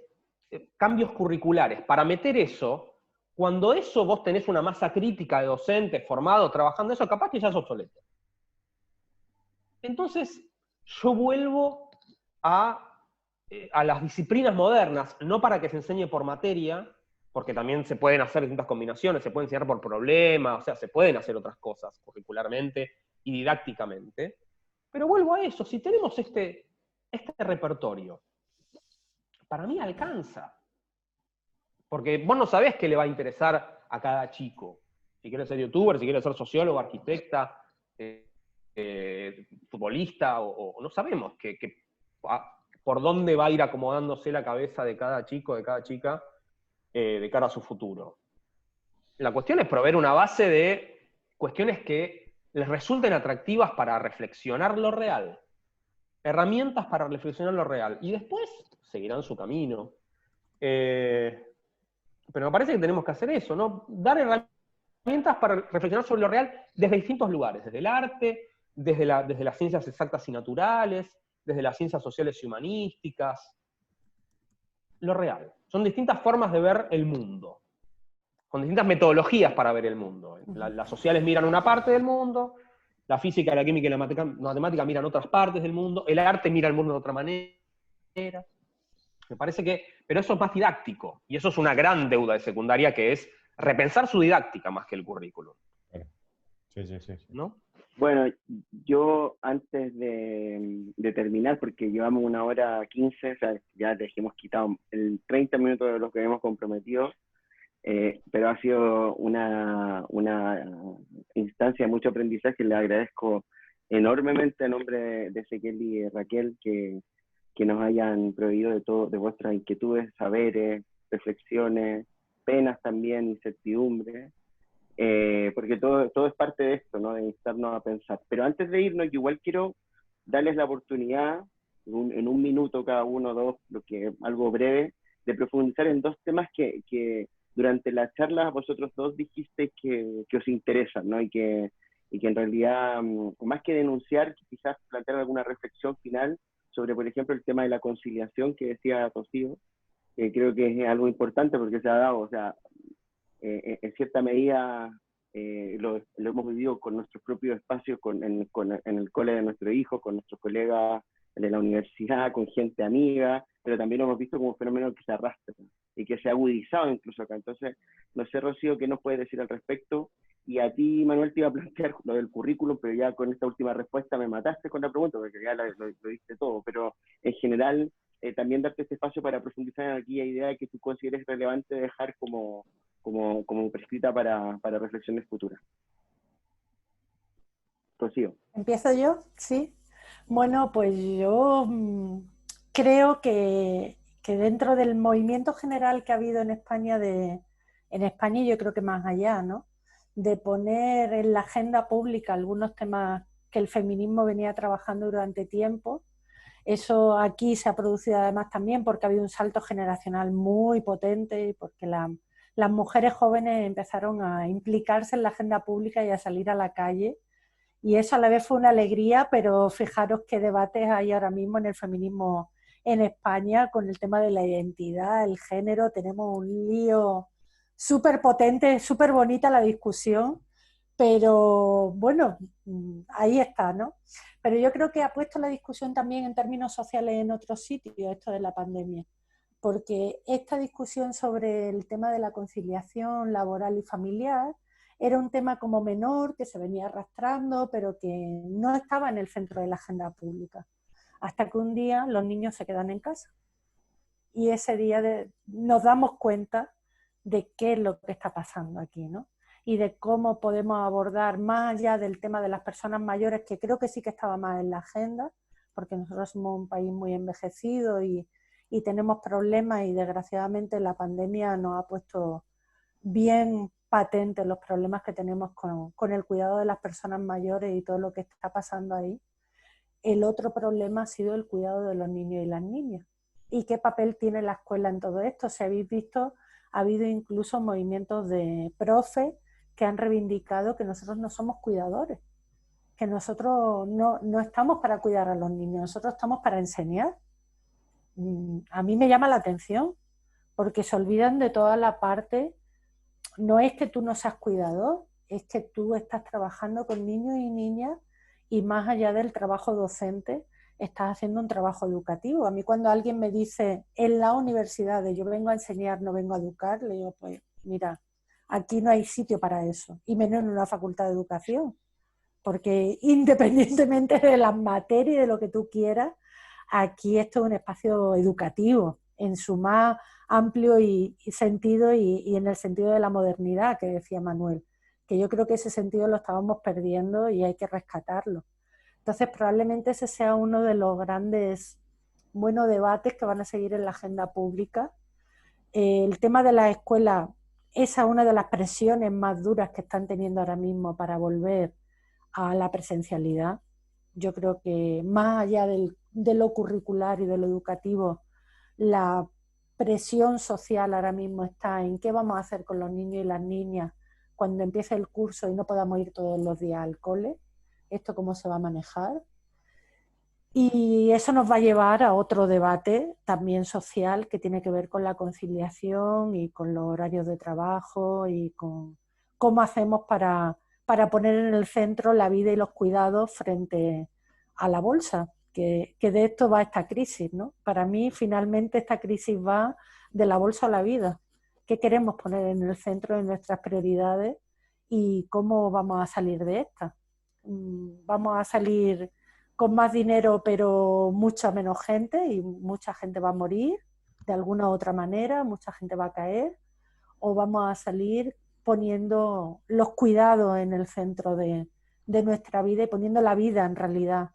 cambios curriculares para meter eso, cuando eso vos tenés una masa crítica de docentes formados trabajando eso, capaz que ya es obsoleto. Entonces, yo vuelvo a las disciplinas modernas, no para que se enseñe por materia, porque también se pueden hacer distintas combinaciones, se puede enseñar por problema, o sea, se pueden hacer otras cosas curricularmente y didácticamente, pero vuelvo a eso, si tenemos este repertorio, para mí alcanza. Porque vos no sabés qué le va a interesar a cada chico. Si quiere ser youtuber, si quiere ser sociólogo, arquitecta, futbolista, o no sabemos por dónde va a ir acomodándose la cabeza de cada chico, de cada chica, de cara a su futuro. La cuestión es proveer una base de cuestiones que les resulten atractivas para reflexionar lo real. Herramientas para reflexionar lo real. Y después seguirán su camino. Pero me parece que tenemos que hacer eso, ¿no? Dar herramientas para reflexionar sobre lo real desde distintos lugares. Desde el arte, desde las ciencias exactas y naturales, desde las ciencias sociales y humanísticas. Lo real. Son distintas formas de ver el mundo. Con distintas metodologías para ver el mundo. Las sociales miran una parte del mundo, la física, la química y la matemática miran otras partes del mundo, el arte mira el mundo de otra manera. Me parece que, pero eso es más didáctico, y eso es una gran deuda de secundaria, que es repensar su didáctica más que el currículum. Sí. ¿No? Bueno, yo antes de terminar, porque llevamos 1:15, o sea, ya les hemos quitado el 30 minutos de lo que habíamos comprometido, pero ha sido una instancia de mucho aprendizaje. Le agradezco enormemente en nombre de Ezequiel y Raquel que nos hayan proveído de vuestras inquietudes, saberes, reflexiones, penas también, incertidumbres, porque todo es parte de esto, ¿no? De instarnos a pensar. Pero antes de irnos, yo igual quiero darles la oportunidad, en un minuto cada uno, dos, algo breve, de profundizar en dos temas que durante la charla vosotros dos dijiste que os interesan, ¿no? Y que en realidad, más que denunciar, quizás plantear alguna reflexión final sobre, por ejemplo, el tema de la conciliación que decía Rocío, que creo que es algo importante porque se ha dado, o sea, en cierta medida lo hemos vivido con nuestros propios espacios, en el cole de nuestro hijo, con nuestros colegas de la universidad, con gente amiga, pero también lo hemos visto como un fenómeno que se arrastra y que se ha agudizado incluso acá. Entonces, no sé, Rocío, ¿qué nos puedes decir al respecto? Y a ti, Manuel, te iba a plantear lo del currículum, pero ya con esta última respuesta me mataste con la pregunta, porque ya lo diste todo, pero en general también darte este espacio para profundizar en aquella idea que tú consideres relevante dejar como prescrita para reflexiones futuras. Rocío. ¿Empiezo yo? Sí. Bueno, pues yo creo que dentro del movimiento general que ha habido en España, y yo creo que más allá, ¿no?, de poner en la agenda pública algunos temas que el feminismo venía trabajando durante tiempo. Eso aquí se ha producido además también porque ha habido un salto generacional muy potente y porque las mujeres jóvenes empezaron a implicarse en la agenda pública y a salir a la calle. Y eso a la vez fue una alegría, pero fijaros qué debates hay ahora mismo en el feminismo en España con el tema de la identidad, el género. Tenemos un lío súper potente, súper bonita la discusión, pero bueno, ahí está, ¿no? Pero yo creo que ha puesto la discusión también en términos sociales en otros sitios, esto de la pandemia, porque esta discusión sobre el tema de la conciliación laboral y familiar era un tema como menor, que se venía arrastrando, pero que no estaba en el centro de la agenda pública, hasta que un día los niños se quedan en casa. Y ese día nos damos cuenta de qué es lo que está pasando aquí, ¿no? Y de cómo podemos abordar más allá del tema de las personas mayores, que creo que sí que estaba más en la agenda, porque nosotros somos un país muy envejecido y tenemos problemas, y desgraciadamente la pandemia nos ha puesto bien patentes los problemas que tenemos con el cuidado de las personas mayores y todo lo que está pasando ahí. El otro problema ha sido el cuidado de los niños y las niñas. ¿Y qué papel tiene la escuela en todo esto? Si habéis visto, ha habido incluso movimientos de profes que han reivindicado que nosotros no somos cuidadores, que nosotros no estamos para cuidar a los niños, nosotros estamos para enseñar. A mí me llama la atención, porque se olvidan de toda la parte. No es que tú no seas cuidador, es que tú estás trabajando con niños y niñas y más allá del trabajo docente, estás haciendo un trabajo educativo. A mí cuando alguien me dice en la universidad de yo vengo a enseñar, no vengo a educar, le digo, pues mira, aquí no hay sitio para eso, y menos en una facultad de educación, porque independientemente de las materias y de lo que tú quieras, aquí esto es un espacio educativo en su más amplio sentido y en el sentido de la modernidad que decía Manuel, que yo creo que ese sentido lo estábamos perdiendo y hay que rescatarlo. Entonces probablemente ese sea uno de los grandes buenos debates que van a seguir en la agenda pública. El tema de la escuela, esa es una de las presiones más duras que están teniendo ahora mismo para volver a la presencialidad. Yo creo que más allá de lo curricular y de lo educativo, la presión social ahora mismo está en qué vamos a hacer con los niños y las niñas cuando empiece el curso y no podamos ir todos los días al cole, esto cómo se va a manejar. Y eso nos va a llevar a otro debate también social que tiene que ver con la conciliación y con los horarios de trabajo y con cómo hacemos para poner en el centro la vida y los cuidados frente a la bolsa, que de esto va esta crisis, ¿no? Para mí, finalmente, esta crisis va de la bolsa a la vida. ¿Qué queremos poner en el centro de nuestras prioridades y cómo vamos a salir de esta? ¿Vamos a salir con más dinero pero mucha menos gente y mucha gente va a morir de alguna u otra manera, mucha gente va a caer, o vamos a salir poniendo los cuidados en el centro de nuestra vida y poniendo la vida en realidad?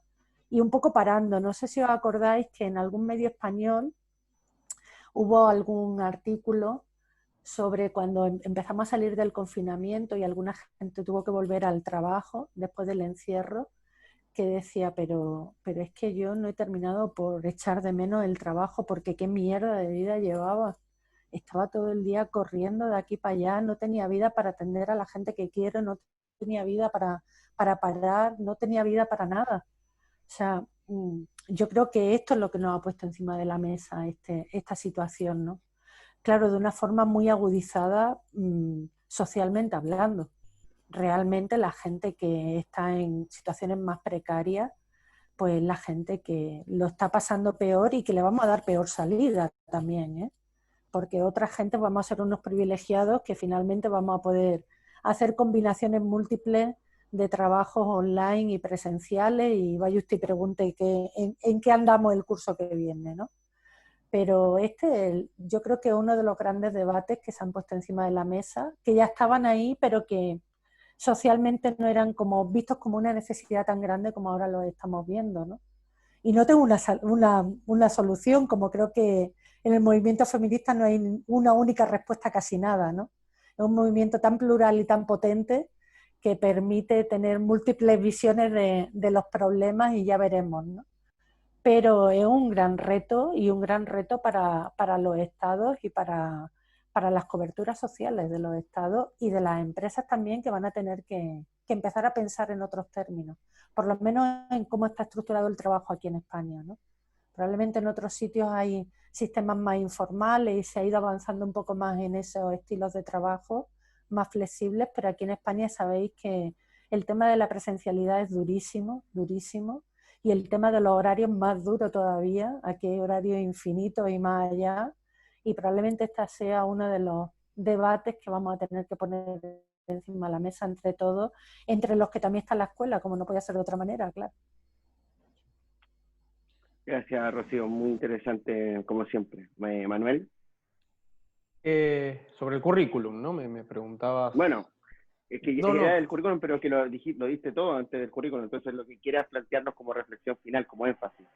Y un poco parando, no sé si os acordáis que en algún medio español hubo algún artículo sobre cuando empezamos a salir del confinamiento y alguna gente tuvo que volver al trabajo después del encierro, que decía, pero es que yo no he terminado por echar de menos el trabajo porque qué mierda de vida llevaba. Estaba todo el día corriendo de aquí para allá, no tenía vida para atender a la gente que quiero, no tenía vida para parar, no tenía vida para nada. O sea, yo creo que esto es lo que nos ha puesto encima de la mesa esta situación, ¿no? Claro, de una forma muy agudizada socialmente hablando. Realmente la gente que está en situaciones más precarias, pues la gente que lo está pasando peor y que le vamos a dar peor salida también, ¿eh? Porque otra gente vamos a ser unos privilegiados que finalmente vamos a poder hacer combinaciones múltiples de trabajos online y presenciales y vaya usted y pregunte en qué andamos el curso que viene, ¿no? Pero yo creo que es uno de los grandes debates que se han puesto encima de la mesa, que ya estaban ahí, pero que socialmente no eran como vistos como una necesidad tan grande como ahora lo estamos viendo, ¿no? Y no tengo una solución, como creo que en el movimiento feminista no hay una única respuesta a casi nada, ¿no? Es un movimiento tan plural y tan potente que permite tener múltiples visiones de los problemas y ya veremos, ¿no? Pero es un gran reto y un gran reto para los estados y para las coberturas sociales de los estados y de las empresas también, que van a tener que empezar a pensar en otros términos, por lo menos en cómo está estructurado el trabajo aquí en España, ¿no? Probablemente en otros sitios hay sistemas más informales y se ha ido avanzando un poco más en esos estilos de trabajo más flexibles, pero aquí en España sabéis que el tema de la presencialidad es durísimo, durísimo, y el tema de los horarios más duro todavía. Aquí hay horarios infinitos y más allá, y probablemente este sea uno de los debates que vamos a tener que poner encima de la mesa entre todos, entre los que también está la escuela, como no podía ser de otra manera, claro. Gracias, Rocío, muy interesante como siempre. Manuel. Sobre el currículum, ¿no? Me preguntabas. Bueno, es que No, era no. el currículum, pero que lo diste todo antes del currículum, entonces lo que quieras plantearnos como reflexión final, como énfasis.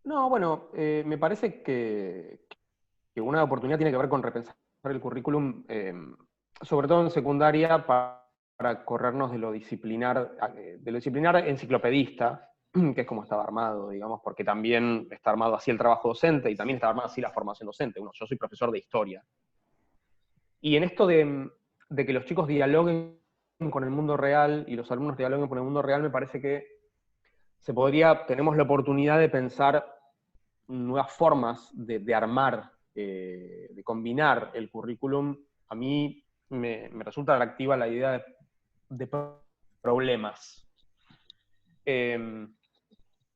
No, bueno, me parece que una oportunidad tiene que ver con repensar el currículum, sobre todo en secundaria, para corrernos de lo disciplinar enciclopedista, que es como estaba armado, digamos, porque también está armado así el trabajo docente y también está armada así la formación docente. Yo soy profesor de historia. Y en esto de que los chicos dialoguen con el mundo real y los alumnos dialoguen con el mundo real, me parece que tenemos la oportunidad de pensar nuevas formas de armar de combinar el currículum, a mí me resulta atractiva la idea de problemas.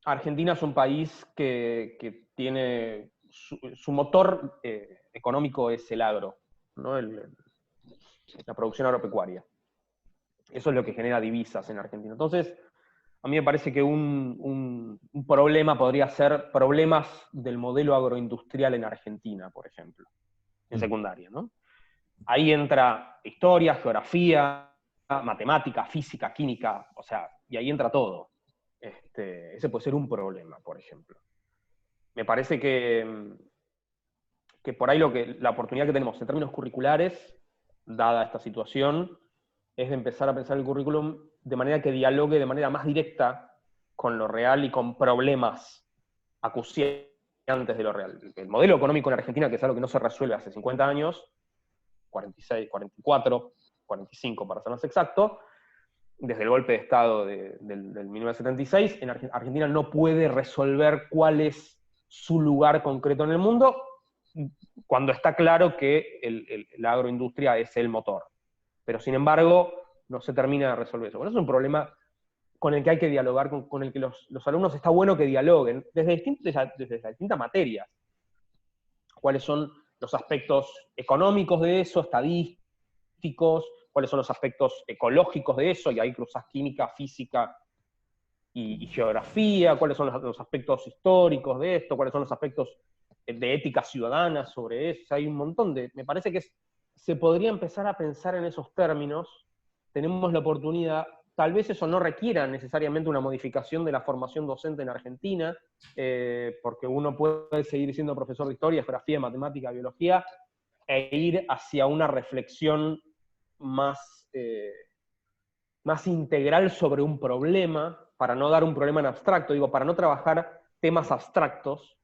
Argentina es un país que tiene su motor económico es el agro, ¿no? La producción agropecuaria. Eso es lo que genera divisas en Argentina. Entonces, a mí me parece que un problema podría ser problemas del modelo agroindustrial en Argentina, por ejemplo, en secundaria, ¿no? Ahí entra historia, geografía, matemática, física, química, o sea, y ahí entra todo. Ese puede ser un problema, por ejemplo. Me parece que por ahí la oportunidad que tenemos en términos curriculares, dada esta situación, es de empezar a pensar el currículum de manera que dialogue de manera más directa con lo real y con problemas acuciantes de lo real. El modelo económico en Argentina, que es algo que no se resuelve hace 50 años, 46, 44, 45 para ser más exacto, desde el golpe de Estado del 1976, en Argentina no puede resolver cuál es su lugar concreto en el mundo, cuando está claro que la agroindustria es el motor. Pero sin embargo, no se termina de resolver eso. Bueno, eso es un problema con el que hay que dialogar, con el que los alumnos está bueno que dialoguen, desde distintas materias. ¿Cuáles son los aspectos económicos de eso, estadísticos? ¿Cuáles son los aspectos ecológicos de eso? Y ahí cruzas química, física y geografía. ¿Cuáles son los aspectos históricos de esto? ¿Cuáles son los aspectos de ética ciudadana sobre eso? Hay un montón de... Me parece que se podría empezar a pensar en esos términos. Tenemos la oportunidad, tal vez eso no requiera necesariamente una modificación de la formación docente en Argentina, porque uno puede seguir siendo profesor de historia, geografía, matemática, biología, e ir hacia una reflexión más integral sobre un problema, para no dar un problema en abstracto, digo, para no trabajar temas abstractos,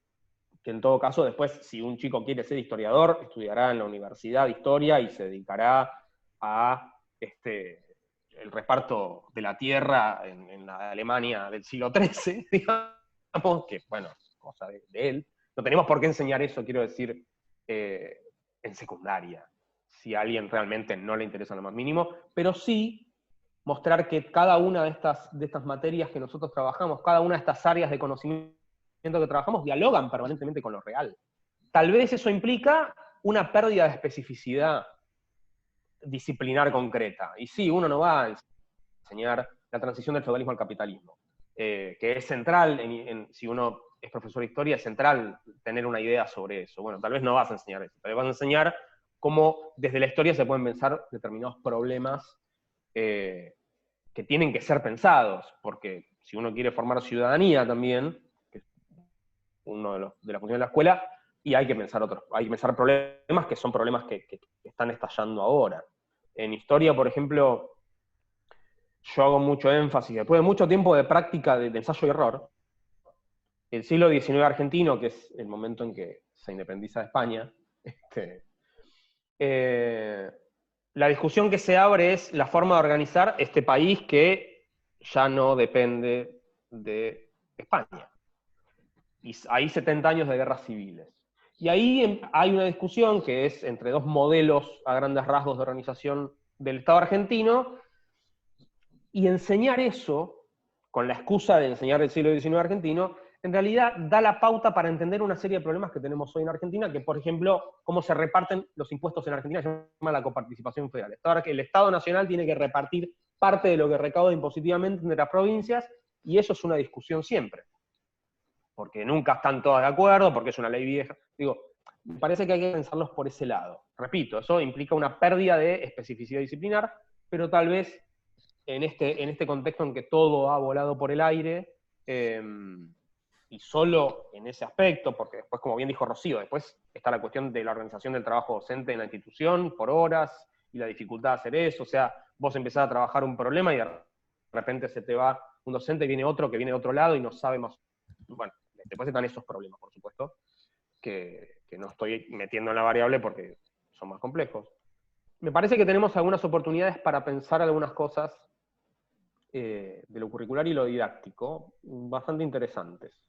que en todo caso después, si un chico quiere ser historiador, estudiará en la universidad de historia y se dedicará a el reparto de la tierra en la Alemania del siglo XIII, digamos, que, bueno, cosa de él. No tenemos por qué enseñar eso, quiero decir, en secundaria, si a alguien realmente no le interesa lo más mínimo, pero sí mostrar que cada una de estas materias que nosotros trabajamos, cada una de estas áreas de conocimiento que trabajamos, dialogan permanentemente con lo real. Tal vez eso implica una pérdida de especificidad disciplinar concreta. Y sí, uno no va a enseñar la transición del feudalismo al capitalismo, que es central, si uno es profesor de historia, es central tener una idea sobre eso. Bueno, tal vez no vas a enseñar eso, tal vez vas a enseñar cómo desde la historia se pueden pensar determinados problemas que tienen que ser pensados, porque si uno quiere formar ciudadanía también, que es uno de las funciones de la escuela, y hay que pensar problemas que son problemas que están estallando ahora. En historia, por ejemplo, yo hago mucho énfasis, después de mucho tiempo de práctica de ensayo y error, el siglo XIX argentino, que es el momento en que se independiza de España, la discusión que se abre es la forma de organizar este país que ya no depende de España. Y hay 70 años de guerras civiles. Y ahí hay una discusión que es entre dos modelos a grandes rasgos de organización del Estado argentino, y enseñar eso, con la excusa de enseñar el siglo XIX argentino, en realidad da la pauta para entender una serie de problemas que tenemos hoy en Argentina, que por ejemplo, cómo se reparten los impuestos en Argentina, se llama la coparticipación federal. Ahora que el Estado Nacional tiene que repartir parte de lo que recauda impositivamente entre las provincias, y eso es una discusión siempre. Porque nunca están todas de acuerdo, porque es una ley vieja. Digo, me parece que hay que pensarlos por ese lado. Repito, eso implica una pérdida de especificidad disciplinar, pero tal vez en este contexto en que todo ha volado por el aire, y solo en ese aspecto, porque después, como bien dijo Rocío, después está la cuestión de la organización del trabajo docente en la institución, por horas, y la dificultad de hacer eso. O sea, vos empezás a trabajar un problema y de repente se te va un docente, viene otro que viene de otro lado y no sabe más. Bueno, después están esos problemas, por supuesto, que no estoy metiendo en la variable porque son más complejos. Me parece que tenemos algunas oportunidades para pensar algunas cosas de lo curricular y lo didáctico, bastante interesantes.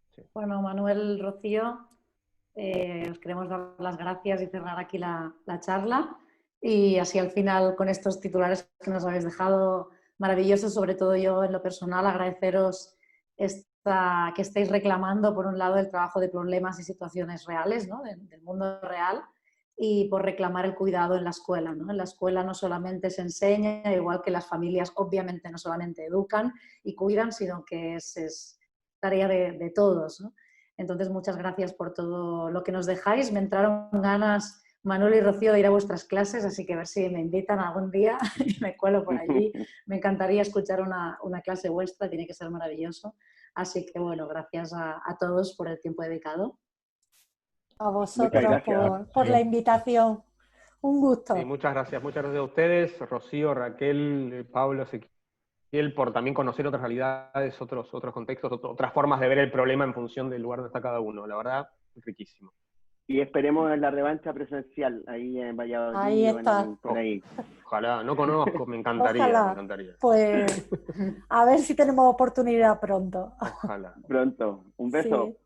Sí. Bueno, Manuel, Rocío, Os queremos dar las gracias y cerrar aquí la charla. Y así al final, con estos titulares que nos habéis dejado maravillosos, sobre todo yo en lo personal, agradeceros que estéis reclamando, por un lado, el trabajo de problemas y situaciones reales, ¿no? del mundo real, y por reclamar el cuidado en la escuela, ¿no? En la escuela no solamente se enseña, igual que las familias obviamente no solamente educan y cuidan, sino que es tarea de todos, ¿no? Entonces, muchas gracias por todo lo que nos dejáis. Me entraron ganas, Manuel y Rocío, de ir a vuestras clases, así que a ver si me invitan algún día y me cuelo por allí. Me encantaría escuchar una clase vuestra, tiene que ser maravilloso. Así que, bueno, gracias a todos por el tiempo dedicado. A vosotros por la invitación. Un gusto. Sí, muchas gracias a ustedes, Rocío, Raquel, Pablo, Ezequiel, por también conocer otras realidades, otros contextos, otras formas de ver el problema en función del lugar donde está cada uno. La verdad, riquísimo. Y esperemos en la revancha presencial, ahí en Valladolid. Ahí está. Por ahí. Ojalá, no conozco, me encantaría. Ojalá. Me encantaría. Pues a ver si tenemos oportunidad pronto. Ojalá. Pronto. Un beso. Sí.